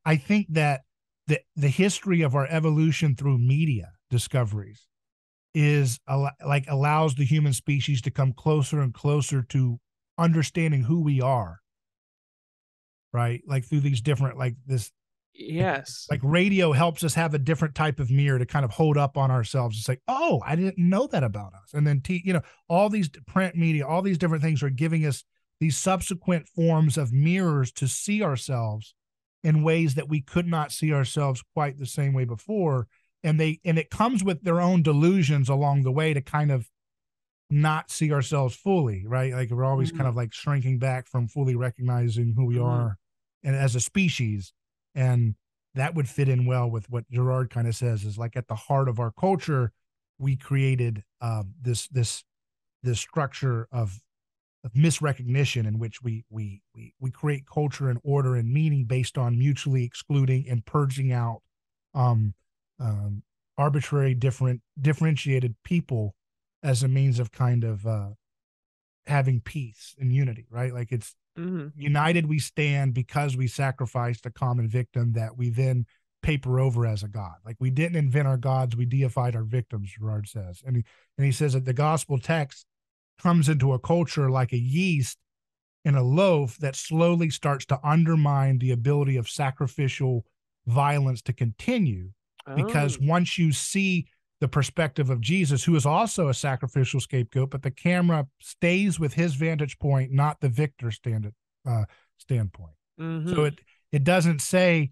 I think that the history of our evolution through media discoveries is like allows the human species to come closer and closer to understanding who we are, right? Like through these different, like this, like Yes. like radio helps us have a different type of mirror to kind of hold up on ourselves. It's like, oh, I didn't know that about us. And then all these print media, all these different things are giving us these subsequent forms of mirrors to see ourselves in ways that we could not see ourselves quite the same way before. And it comes with their own delusions along the way to kind of not see ourselves fully, right? Like we're always kind Mm-hmm. of like shrinking back from fully recognizing who we Mm-hmm. are and as a species. And that would fit in well with what Gerard kind of says is like at the heart of our culture, we created this structure of misrecognition in which we create culture and order and meaning based on mutually excluding and purging out um, um, arbitrary differentiated people as a means of kind of having peace and unity, right? Like it's Mm-hmm. united we stand because we sacrificed a common victim that we then paper over as a god. Like we didn't invent our gods, we deified our victims, Gerard says. And he says that the gospel text comes into a culture like a yeast in a loaf that slowly starts to undermine the ability of sacrificial violence to continue. Because Oh. once you see the perspective of Jesus, who is also a sacrificial scapegoat, but the camera stays with his vantage point, not the victor standpoint. So Mm-hmm. it doesn't say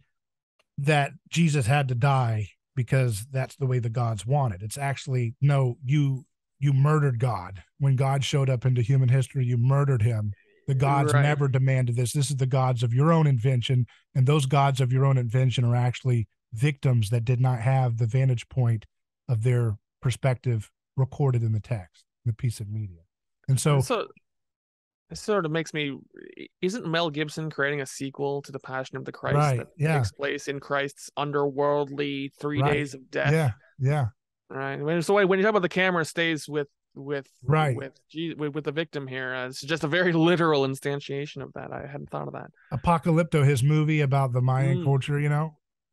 that Jesus had to die because that's the way the gods wanted. It's actually no, you murdered God. When God showed up into human history, you murdered him. The gods Right. never demanded this. This is the gods of your own invention, and those gods of your own invention are actually victims that did not have the vantage point of their perspective recorded in the text, in the piece of media. And And so, so it sort of makes me. Isn't Mel Gibson creating a sequel to The Passion of the Christ right, that yeah, takes place in Christ's underworldly 3 days right, of death? yeah, yeah, Right. So when you talk about the camera stays with right. with the victim here, it's just a very literal instantiation of that. I hadn't thought of that. Apocalypto, his movie about the Mayan Mm, culture,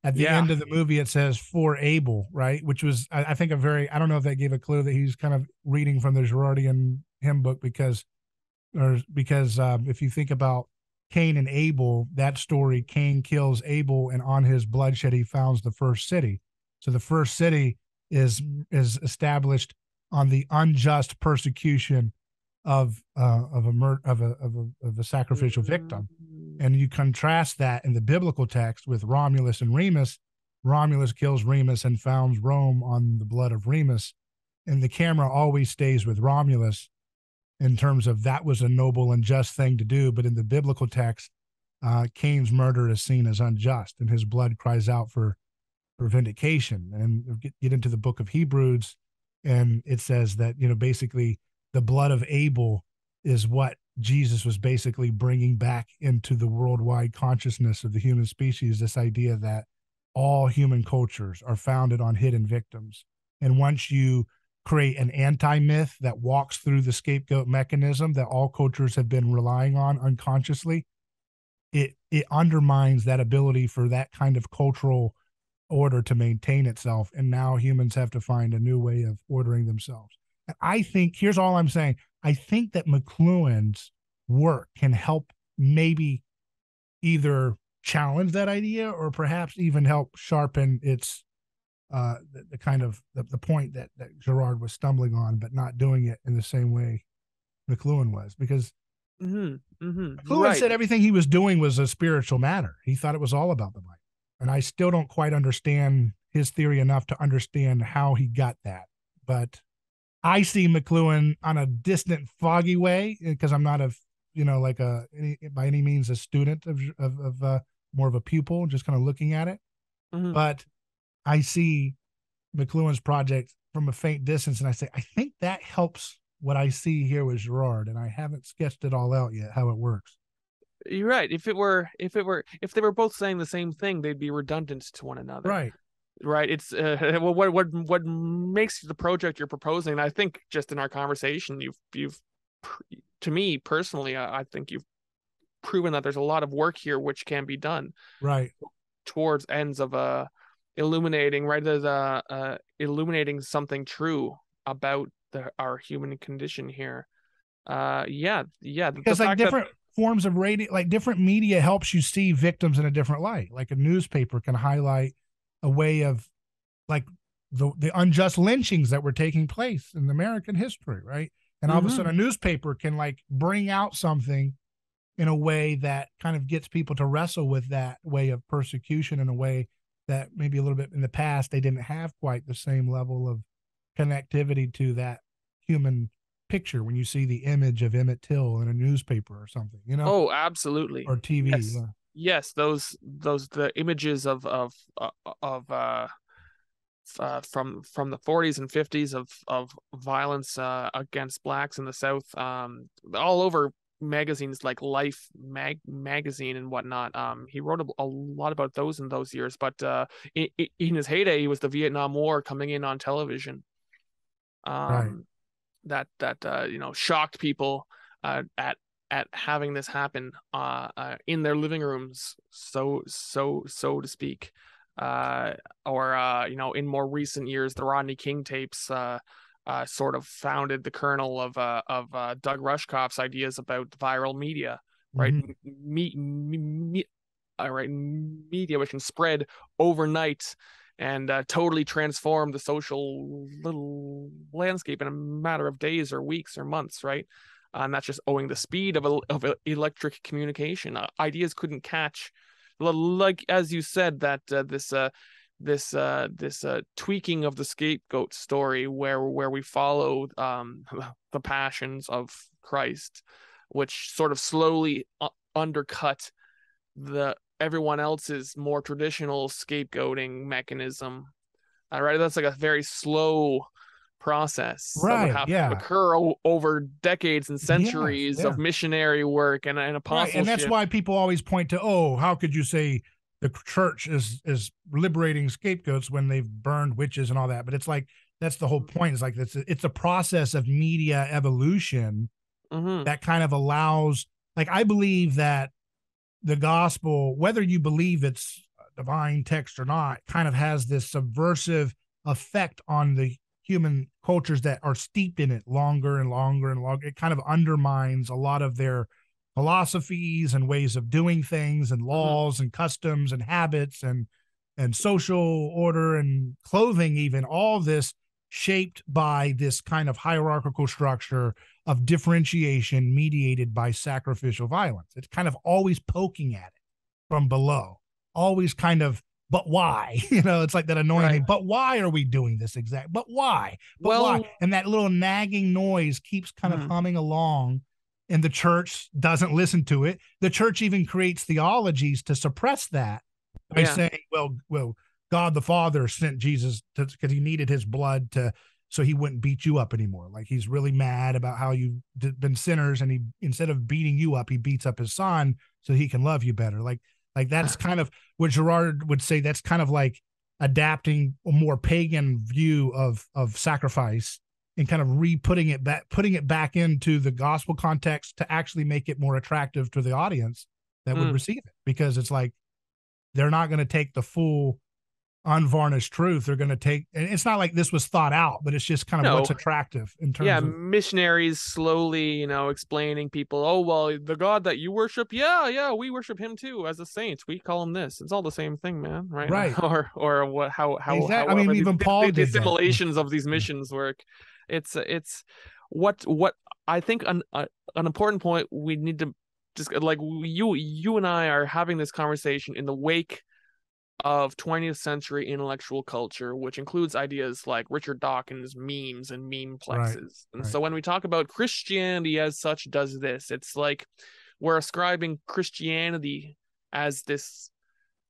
at the yeah. end of the movie, it says for Abel, right? Which was, I think, I don't know if that gave a clue that he's kind of reading from the Girardian hymn book because if you think about Cain and Abel, that story, Cain kills Abel, and on his bloodshed, he founds the first city. So the first city is established on the unjust persecution of a sacrificial victim, Mm, and you contrast that in the biblical text with Romulus and Remus. Romulus kills Remus and founds Rome on the blood of Remus, and the camera always stays with Romulus in terms of that was a noble and just thing to do. But in the biblical text, Cain's murder is seen as unjust, and his blood cries out for vindication. And get into the book of Hebrews, and it says that basically the blood of Abel is what Jesus was basically bringing back into the worldwide consciousness of the human species. This idea that all human cultures are founded on hidden victims, and once you create an anti-myth that walks through the scapegoat mechanism that all cultures have been relying on unconsciously, it undermines that ability for that kind of cultural order to maintain itself. And now humans have to find a new way of ordering themselves. And I think, here's all I'm saying, I think that McLuhan's work can help maybe either challenge that idea or perhaps even help sharpen its the kind of the point that Gerard was stumbling on, but not doing it in the same way McLuhan was. Because mm-hmm, mm-hmm, McLuhan right. said everything he was doing was a spiritual matter. He thought it was all about the Bible. And I still don't quite understand his theory enough to understand how he got that. But I see McLuhan on a distant, foggy way because I'm not like by any means a student of more of a pupil, just kind of looking at it. Mm-hmm. But I see McLuhan's project from a faint distance, and I say, I think that helps what I see here with Gerard, and I haven't sketched it all out yet how it works. You're right. If they were both saying the same thing, they'd be redundant to one another. Right. Right. It's well, what makes the project you're proposing? I think just in our conversation, you've to me personally, I think you've proven that there's a lot of work here which can be done Right. towards ends of illuminating, right? There's illuminating something true about our human condition here. Yeah. The Because like fact that different forms of radio, like different media helps you see victims in a different light. Like a newspaper can highlight a way of like the unjust lynchings that were taking place in American history, right? And all of a mm-hmm, sudden a newspaper can like bring out something in a way that kind of gets people to wrestle with that way of persecution in a way that maybe a little bit in the past they didn't have quite the same level of connectivity to that human picture when you see the image of Emmett Till in a newspaper or something, Oh, absolutely. or TV. Yes. Yeah. Yes, those the images of from the 40s and 50s of violence against blacks in the South, all over magazines like Life magazine and whatnot. He wrote a lot about those in those years, but in his heyday, he was the Vietnam War coming in on television. Right. Um, that shocked people at having this happen in their living rooms, so to speak. Or in more recent years, the Rodney King tapes sort of founded the kernel of Doug Rushkoff's ideas about viral media, right? Mm-hmm. Right, media which can spread overnight and totally transform the social little landscape in a matter of days or weeks or months, right? And that's just owing the speed of electric communication. Ideas couldn't catch, like as you said, that this tweaking of the scapegoat story, where we follow the passions of Christ, which sort of slowly undercut the everyone else's more traditional scapegoating mechanism. Right, that's like a very slow process that would Right. have to Yeah. occur over decades and Yes. centuries Yeah. of missionary work and Right. And that's apostleship. why people always point to, oh, how could you say the church is liberating scapegoats when they've burned witches and all that? But it's like, that's the whole point. It's like, it's a process of media evolution Mm-hmm. that kind of allows, like, I believe that the gospel, whether you believe it's divine text or not, kind of has this subversive effect on the human cultures that are steeped in it longer and longer and longer. It kind of undermines a lot of their philosophies and ways of doing things and Mm-hmm. laws and customs and habits and social order and clothing, even all this shaped by this kind of hierarchical structure of differentiation mediated by sacrificial violence. It's kind of always poking at it from below, always kind of, but why? It's like that annoying Right. thing. But why are we doing this exact? But why? But why? Well, And that little nagging noise keeps kind of mm-hmm. humming along, and the church doesn't listen to it. The church even creates theologies to suppress that by Yeah. saying, well, God the Father sent Jesus because he needed his blood so he wouldn't beat you up anymore. Like, he's really mad about how you've been sinners, and he, instead of beating you up, he beats up his son so he can love you better. Like that's kind of what Girard would say. That's kind of like adapting a more pagan view of sacrifice and kind of putting it back into the gospel context to actually make it more attractive to the audience that would receive it, because it's like they're not going to take the full unvarnished truth. They're going to take, and it's not like this was thought out, but it's just kind of what's attractive in Yeah, terms of, missionaries slowly, explaining people, oh, well, the God that you worship, yeah, we worship him too as a saint. We call him this. It's all the same thing, man, right? right. Or what? How Exactly. I however mean, even Paul the did that. assimilations of these missions work. It's what I think an important point we need to just, like, you and I are having this conversation in the wake of 20th century intellectual culture, which includes ideas like Richard Dawkins' memes and meme Right. plexes. And Right. so when we talk about Christianity as such does this, it's like we're ascribing Christianity as this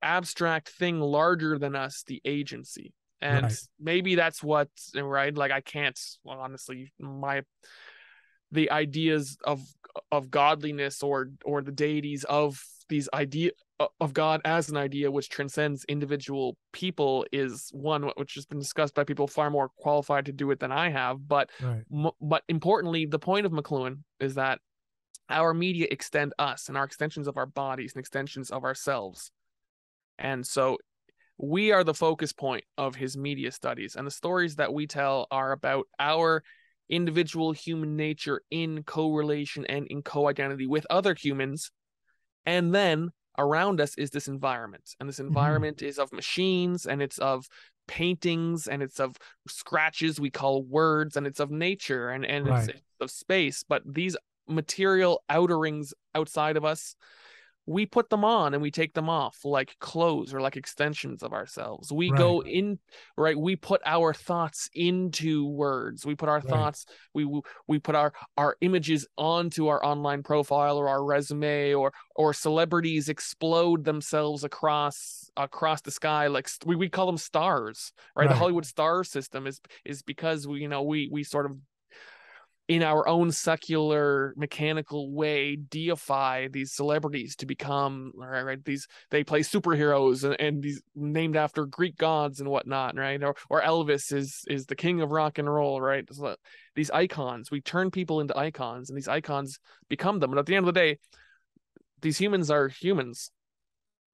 abstract thing larger than us, the agency. And Right. maybe that's what, right? Like, I can't, well, honestly, the ideas of godliness or the deities of these idea of God as an idea which transcends individual people is one which has been discussed by people far more qualified to do it than I have. But Right. but importantly, the point of McLuhan is that our media extend us and our extensions of our bodies and extensions of ourselves. And so we are the focus point of his media studies, and the stories that we tell are about our individual human nature in correlation and in co-identity with other humans. And then around us is this environment, and this environment is of machines, and it's of paintings, and it's of scratches we call words, and it's of nature, and Right. it's of space. But these material outerings outside of us we put them on and we take them off like clothes or like extensions of ourselves. We Right. go in, right? We put our thoughts into words. We put our Right. thoughts, we put our images onto our online profile or our resume, or celebrities explode themselves across the sky like we call them stars, right? The Right. Hollywood star system is because we sort of in our own secular mechanical way deify these celebrities to become right, these they play superheroes and these named after Greek gods and whatnot, right? Or Elvis is the king of rock and roll, right? So these icons, we turn people into icons and these icons become them, and at the end of the day these humans are humans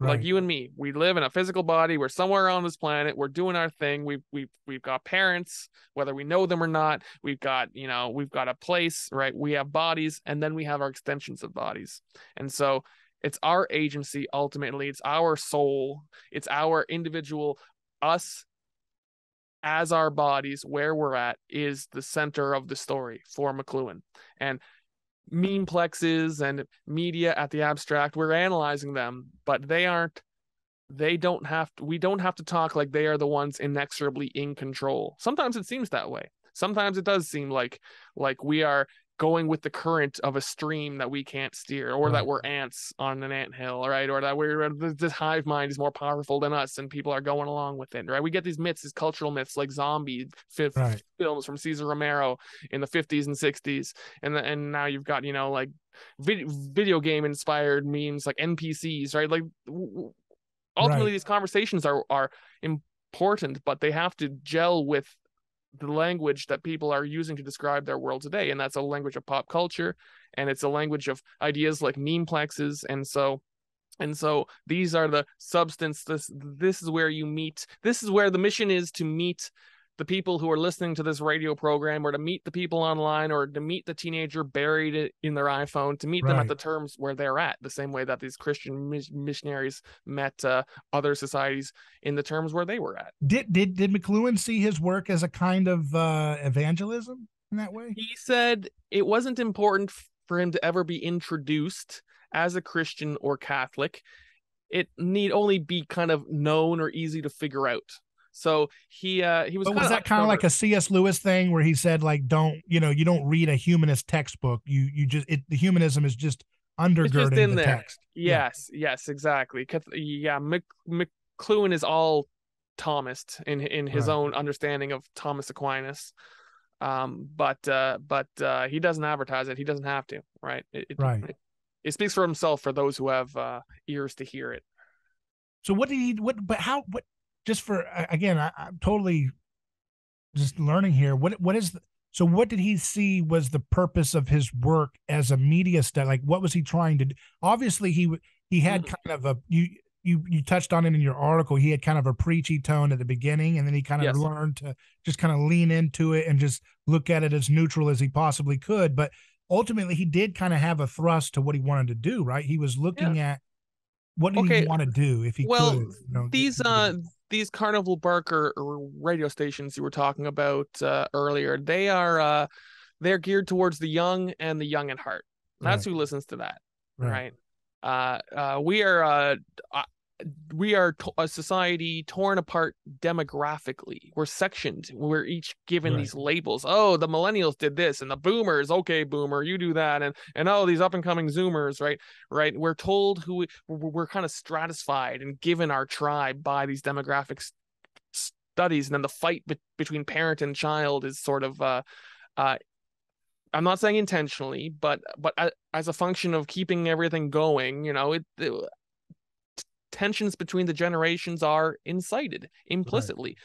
like Right. you and me. We live in a physical body. We're somewhere on this planet. We're doing our thing. We've got parents, whether we know them or not. We've got a place, right? We have bodies, and then we have our extensions of bodies. And so it's our agency ultimately. It's our soul. It's our individual us as our bodies. Where we're at is the center of the story for McLuhan. And memeplexes and media at the abstract, we're analyzing them, but we don't have to talk like they are the ones inexorably in control. Sometimes it seems that way. Sometimes it does seem like we are going with the current of a stream that we can't steer, or that we're ants on an anthill, right? Or that this hive mind is more powerful than us and people are going along with it, right? We get these myths, these cultural myths like zombie films from Cesar Romero in the 50s and 60s. And now you've got, like video game inspired memes like NPCs, right? Like ultimately these conversations are important, but they have to gel with the language that people are using to describe their world today, and that's a language of pop culture, and it's a language of ideas like memeplexes. And so these are the substance. This is where you meet. This is where the mission is, to meet the people who are listening to this radio program, or to meet the people online, or to meet the teenager buried in their iPhone, to meet them at the terms where they're at, the same way that these Christian missionaries met other societies in the terms where they were at. Did McLuhan see his work as a kind of evangelism in that way? He said it wasn't important for him to ever be introduced as a Christian or Catholic. It need only be kind of known or easy to figure out. So he was. But was that kind of like a C.S. Lewis thing where he said, like, you don't read a humanist textbook. The humanism is just undergirding the text. Yes, exactly. Yeah, McLuhan is all Thomist in his own understanding of Thomas Aquinas. But he doesn't advertise it. He doesn't have to, right? It speaks for himself for those who have ears to hear it. So just for, again, I'm totally just learning here. So what did he see was the purpose of his work as a media study? Like, what was he trying to do? Obviously he had kind of you touched on it in your article. He had kind of a preachy tone at the beginning, and then he kind of learned to just kind of lean into it and just look at it as neutral as he possibly could. But ultimately he did kind of have a thrust to what he wanted to do, right? He was looking at what did he want to do if he could. These Carnival Barker radio stations you were talking about earlier, they're geared towards the young and the young at heart. That's who listens to that, right? We are a society torn apart demographically. We're sectioned. We're each given these labels. Oh, the millennials did this, and the boomers. Okay, boomer, you do that, and oh, these up and coming zoomers, right? We're told we're kind of stratified and given our tribe by these demographic studies, and then the fight between parent and child is sort of I'm not saying intentionally, but as a function of keeping everything going, tensions between the generations are incited implicitly,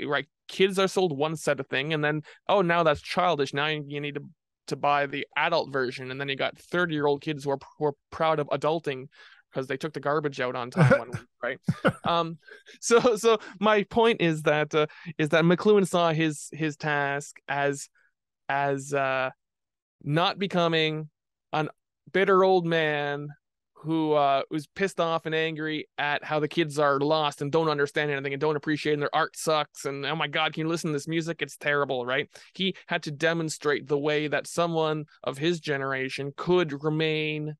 right? Kids are sold one set of thing, and then, oh, now that's childish. Now you need to buy the adult version, and then you got 30-year-old kids who are proud of adulting because they took the garbage out on time one week, right? So my point is that McLuhan saw his task as not becoming an bitter old man who was pissed off and angry at how the kids are lost and don't understand anything and don't appreciate, and their art sucks, and oh my god, can you listen to this music? It's terrible, right? He had to demonstrate the way that someone of his generation could remain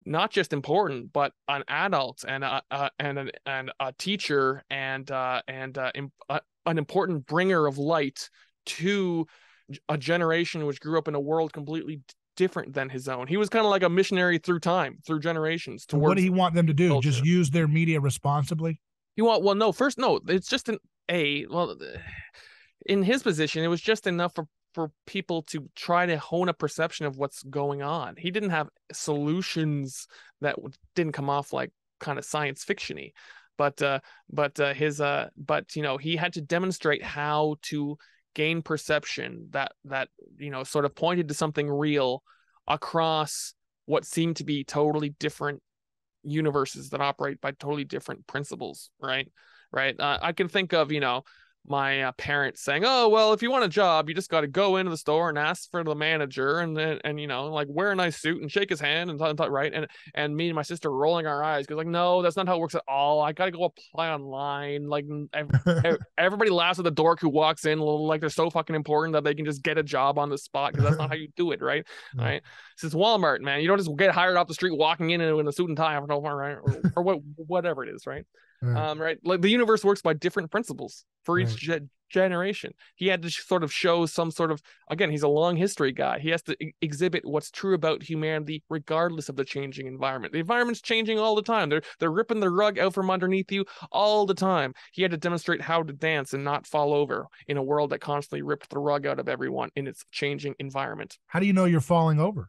not just important, but an adult and a teacher an important bringer of light to a generation which grew up in a world completely different than his own. He was kind of like a missionary through time, through generations So what do towards he want them to do? culture. Just use their media responsibly? No, first, no, it's just in his position, it was just enough for people to try to hone a perception of what's going on. He didn't have solutions that didn't come off like kind of science fictiony, but he had to demonstrate how to gain perception that sort of pointed to something real across what seemed to be totally different universes that operate by totally different principles, right? I can think of my parents saying, "Oh, well, if you want a job, you just got to go into the store and ask for the manager, and like wear a nice suit and shake his hand and right." And me and my sister rolling our eyes because like, no, that's not how it works at all. I got to go apply online. Like everybody laughs at the dork who walks in like they're so fucking important that they can just get a job on the spot because that's not how you do it, right? Yeah. Right? This is Walmart, man. You don't just get hired off the street walking in a suit and tie, right? Or whatever it is, right? Right. Right, like the universe works by different principles for each Right. generation. He had to sort of show some sort of, again, he's a long history guy. He has to exhibit what's true about humanity regardless of the changing environment. The environment's changing all the time. They're ripping the rug out from underneath you all the time. He had to demonstrate how to dance and not fall over in a world that constantly ripped the rug out of everyone in its changing environment. How do you know you're falling over?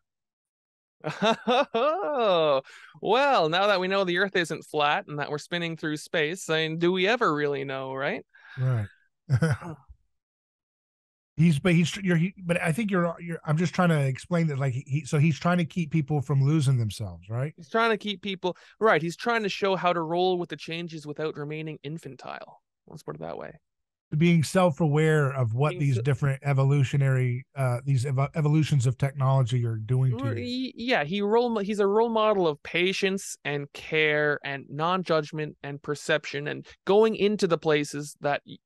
Well, now that we know the Earth isn't flat and that we're spinning through space, I mean, do we ever really know, right? Right. But I think you're I'm just trying to explain that, like, he's trying to keep people from losing themselves, right? He's trying to keep people right. He's trying to show how to roll with the changes without remaining infantile. Let's put it that way. Being self-aware of what Being these different evolutions of technology are doing to you. Yeah, he's a role model of patience and care and non-judgment and perception and going into the places that you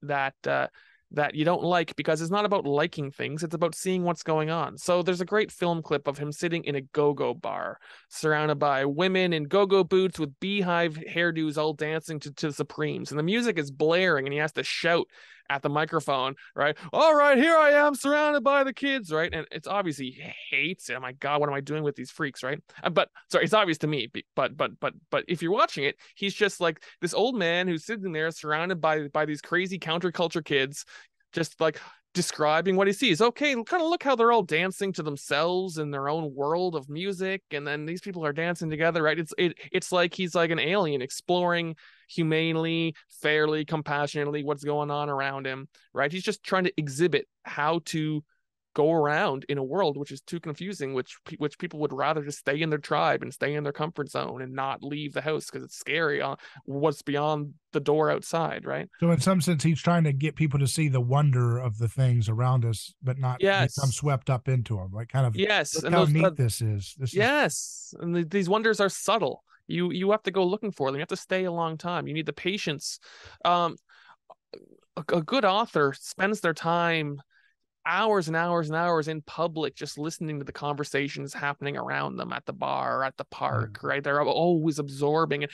don't like, because it's not about liking things, it's about seeing what's going on. So there's a great film clip of him sitting in a go-go bar surrounded by women in go-go boots with beehive hairdos all dancing to the Supremes, and the music is blaring and he has to shout at the microphone, right? All right, here I am surrounded by the kids, right? And it's obvious he hates it. Oh my God, what am I doing with these freaks, right? But sorry, it's obvious to me, but if you're watching it, he's just like this old man who's sitting there surrounded by these crazy counterculture kids, just like describing what he sees. Okay, kind of look how they're all dancing to themselves in their own world of music, and then these people are dancing together, right? It's like he's like an alien exploring humanely, fairly, compassionately what's going on around him, right? He's just trying to exhibit how to go around in a world which is too confusing, which people would rather just stay in their tribe and stay in their comfort zone and not leave the house because it's scary on what's beyond the door outside, right? So in some sense, he's trying to get people to see the wonder of the things around us, but not become Yes. swept up into them. Like, kind of, Yes, look and how those neat this is. yes, and these wonders are subtle. You have to go looking for them. You have to stay a long time. You need the patience. Um, a good author spends their time hours and hours and hours in public just listening to the conversations happening around them at the bar or at the park, right? They're always absorbing it.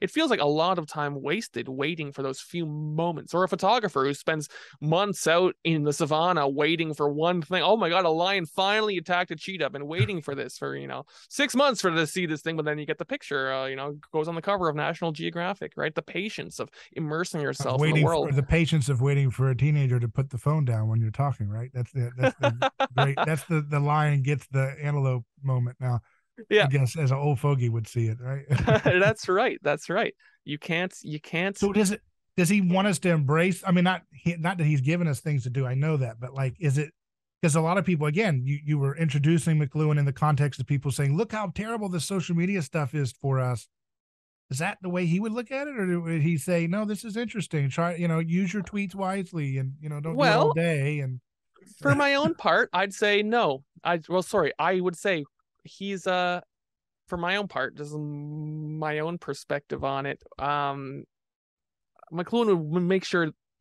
It feels like a lot of time wasted waiting for those few moments. Or a photographer who spends months out in the savannah waiting for one thing. Oh my God, a lion finally attacked a cheetah. I've been waiting for this for 6 months to see this thing, but then you get the picture, goes on the cover of National Geographic, right? The patience of immersing Of yourself in the waiting world. for the patience of waiting for a teenager to put the phone down when you're talking, right? That's the great. That's the lion gets the antelope moment. Now, I Yeah. guess as an old fogey would see it, right? That's right. That's right. You can't. So does he want us to embrace? I mean, not that he's given us things to do. I know that, but like, is it? Because a lot of people, again, you were introducing McLuhan in the context of people saying, "Look how terrible this social media stuff is for us." Is that the way he would look at it, or would he say, "No, this is interesting. Try, use your tweets wisely, and don't do it all Well, day." And for my own part, I'd say no. I would say he's for my own part, just my own perspective on it. McLuhan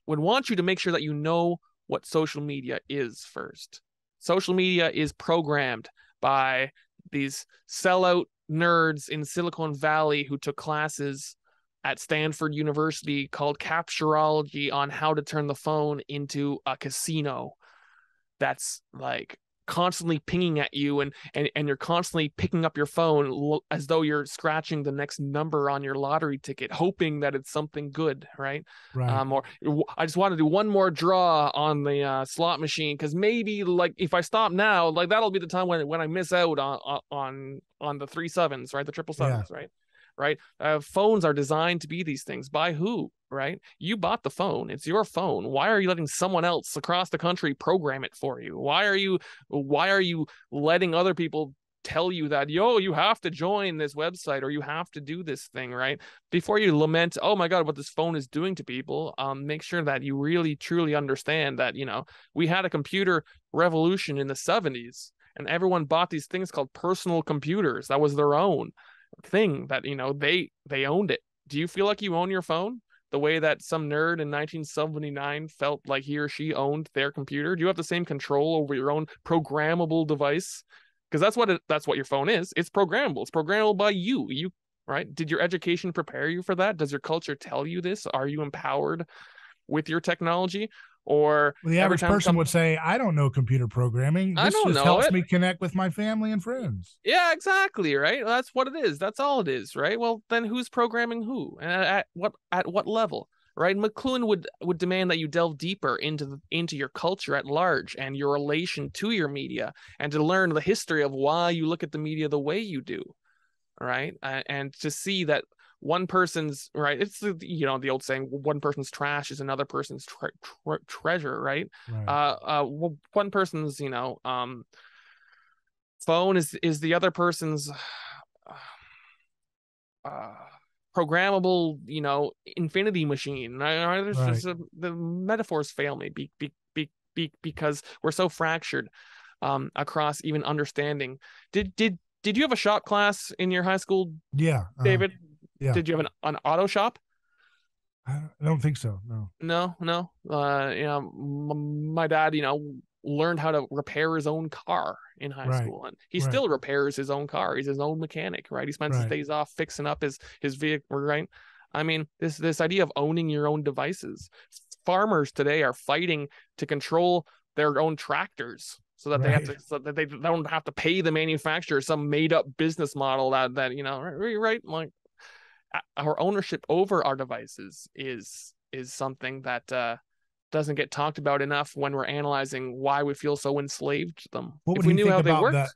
would want you to make sure that you know what social media is first. Social media is programmed by these sellout nerds in Silicon Valley who took classes at Stanford University called capturology on how to turn the phone into a casino that's like constantly pinging at you, and you're constantly picking up your phone as though you're scratching the next number on your lottery ticket, hoping that it's something good, right? Right. Or I just want to do one more draw on the slot machine because maybe like if I stop now, like that'll be the time when I miss out on the 3 sevens, right? The triple Yeah. sevens, right? Phones are designed to be these things. By who? Right? You bought the phone. It's your phone. Why are you letting someone else across the country program it for you? Why are you letting other people tell you that, you have to join this website or you have to do this thing, right? Before you lament, oh my God, what this phone is doing to people, make sure that you really truly understand that, we had a computer revolution in the 70s and everyone bought these things called personal computers. That was their own thing that, they owned it. Do you feel like you own your phone the way that some nerd in 1979 felt like he or she owned their computer? Do you have the same control over your own programmable device? Because that's what your phone is. It's programmable. It's programmable by you, right? Did your education prepare you for that? Does your culture tell you this? Are you empowered with your technology? Or Well, the every average time person would say, I don't know computer programming. I This don't just know helps it. me connect with my family and friends. Yeah, exactly, right? That's what it is. That's all it is, right? Well, then who's programming who? And at what level? Right? McLuhan would demand that you delve deeper into your culture at large and your relation to your media, and to learn the history of why you look at the media the way you do, right? And to see that one person's right, it's the old saying, one person's trash is another person's treasure, right? Right. One person's phone is the other person's uh, programmable, infinity machine. There's Right. just the metaphors fail me because we're so fractured across even understanding. Did you have a shop class in your high school, Yeah. David? Yeah. Did you have an auto shop? I don't think so. No. No, no. My dad, learnned how to repair his own car in high Right. school, and he Right. still repairs his own car. He's his own mechanic, right? He spends his Right. days off fixing up his vehicle, right? I mean, this idea of owning your own devices. Farmers today are fighting to control their own tractors so that Right. so that they don't have to pay the manufacturer some made up business model that right, like our ownership over our devices is something that doesn't get talked about enough when we're analyzing why we feel so enslaved to them. What If would we you knew think how they about worked, that?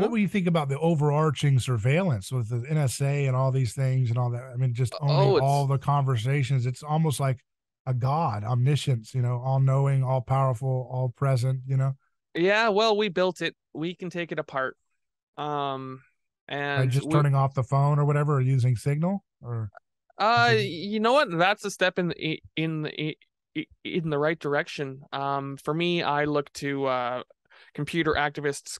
What would you think about the overarching surveillance with the NSA and all these things and all that? I mean, just owning oh, all it's the conversations. It's almost like a god, omniscience, all knowing, all powerful, all present, yeah. Well, we built it. We can take it apart. by And just we turning off the phone or whatever, or using Signal or you know what? That's a step in the right direction. For me, I look to computer activists,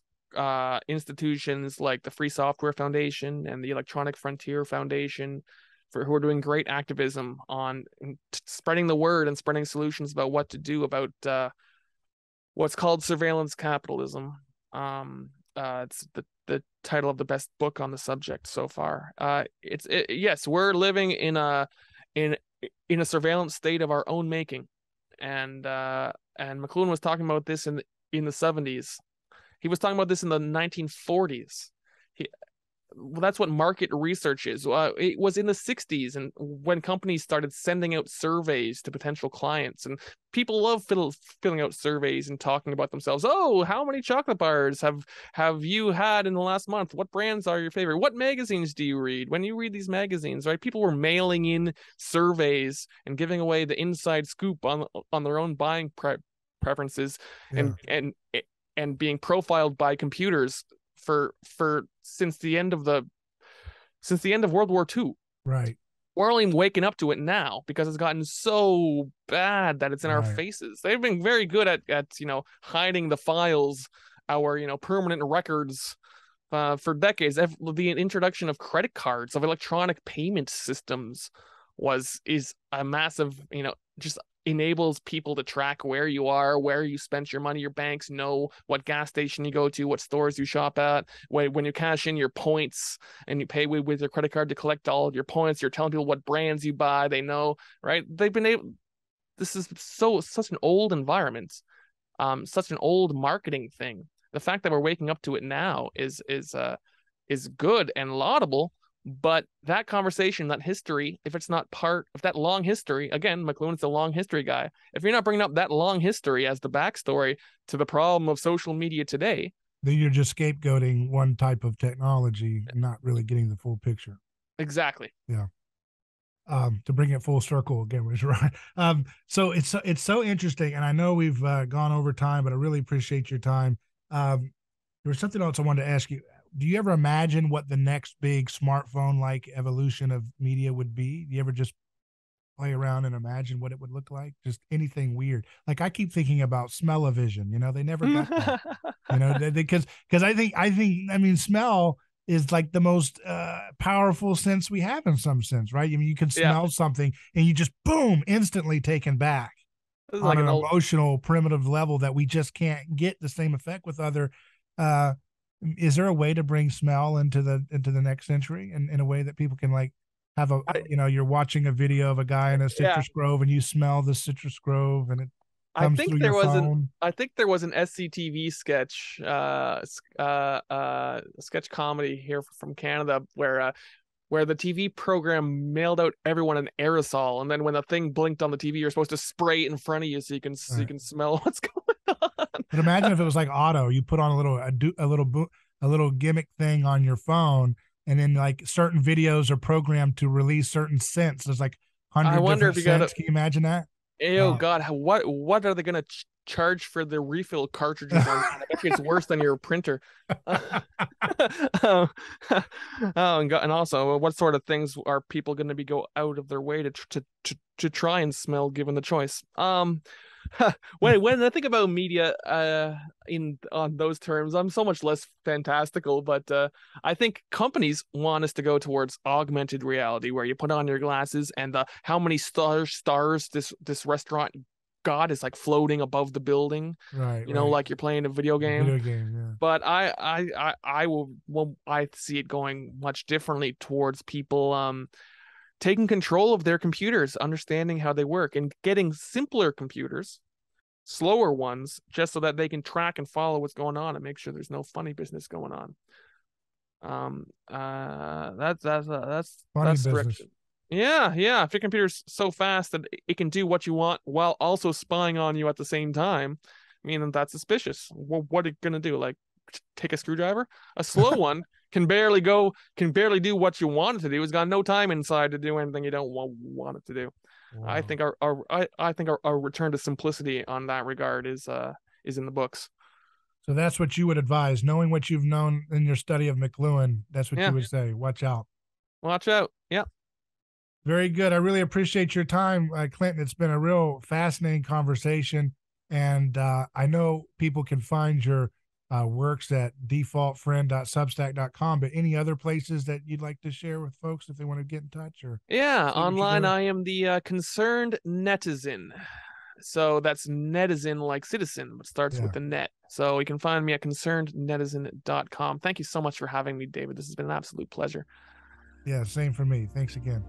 institutions like the Free Software Foundation and the Electronic Frontier Foundation, for who are doing great activism on spreading the word and spreading solutions about what to do about what's called surveillance capitalism. It's the title of the best book on the subject so far. Yes, we're living in in a surveillance state of our own making, and McLuhan was talking about this in the 70s. He was talking about this in the 1940s. He, well, that's what market research is. It was in the 60s, and when companies started sending out surveys to potential clients, and people love filling out surveys and talking about themselves. Oh, how many chocolate bars have you had in the last month? What brands are your favorite? What magazines do you read? When you read these magazines, right? People were mailing in surveys and giving away the inside scoop on their own buying preferences, yeah, and being profiled by computers for since the end of World War II. right, We're only waking up to it now because it's gotten so bad that it's in our right, faces. They've been very good at hiding the files, our permanent records, for decades. The introduction of credit cards, of electronic payment systems, is a massive just enables people to track where you are, where you spent your money. Your banks know what gas station you go to, what stores you shop at. When you cash in your points and you pay with your credit card to collect all of your points, you're telling people what brands you buy. They know, right? They've been able. This is such an old environment, such an old marketing thing. The fact that we're waking up to it now is good and laudable. But that conversation, that history, if it's not part of that long history, again, McLuhan's a long history guy. If you're not bringing up that long history as the backstory to the problem of social media today, then you're just scapegoating one type of technology and not really getting the full picture. exactly. Yeah. To bring it full circle again, was right. So it's so interesting, and I know we've gone over time, but I really appreciate your time. There was something else I wanted to ask you. Do you ever imagine what the next big smartphone like evolution of media would be? Do you ever just play around and imagine what it would look like? Just anything weird. Like I keep thinking about smell-o-vision. They never got that. Because I mean, smell is like the most powerful sense we have in some sense, right? I mean, you can Yeah, smell something and you just boom, instantly taken back this is on like an an old. emotional, primitive level that we just can't get the same effect with other. Uh, is there a way to bring smell into the next century in a way that people can like have I, you're watching a video of a guy in a yeah, citrus grove and you smell the citrus grove and it I comes think through your there was an phone? I think there was an SCTV sketch, sketch comedy here from Canada where the TV program mailed out everyone an aerosol, and then when the thing blinked on the TV, you're supposed to spray it in front of you so you Right. can smell what's going But imagine if it was like auto. You put on a little gimmick thing on your phone, and then like certain videos are programmed to release certain scents. There's like I 100 wonder different if you got to. scents. Can you imagine that? Oh Wow. God, what are they gonna charge for the refill cartridges on that? I bet you it's worse than your printer. oh, and also, what sort of things are people going to be go out of their way to try and smell, given the choice? When I think about media, in on those terms, I'm so much less fantastical. But I think companies want us to go towards augmented reality, where you put on your glasses and how many stars this restaurant got is like floating above the building. Right, right. Like you're playing a video game. Video game, yeah. But I see it going much differently towards people taking control of their computers, understanding how they work, and getting simpler computers, slower ones, just so that they can track and follow what's going on and make sure there's no funny business going on. Funny That's the business. direction. Yeah. If your computer's so fast that it can do what you want while also spying on you at the same time, I mean, that's suspicious. What are you gonna do? Like take a screwdriver? A slow one can barely do what you want it to do. It's got no time inside to do anything you don't want it to do. I Wow. think our return to simplicity on that regard is in the books. So that's what you would advise, knowing what you've known in your study of McLuhan. That's what you Yeah, would say. Watch out. watch out. Yeah. Very good. I really appreciate your time, Clinton. It's been a real fascinating conversation. And I know people can find your works at defaultfriend.substack.com, but any other places that you'd like to share with folks if they want to get in touch or Yeah, see what you're online doing? I am the concerned netizen. So that's netizen like citizen, but starts with Yeah. the net. So you can find me at concernednetizen.com. Thank you so much for having me, David. This has been an absolute pleasure. Yeah. Same for me. Thanks again.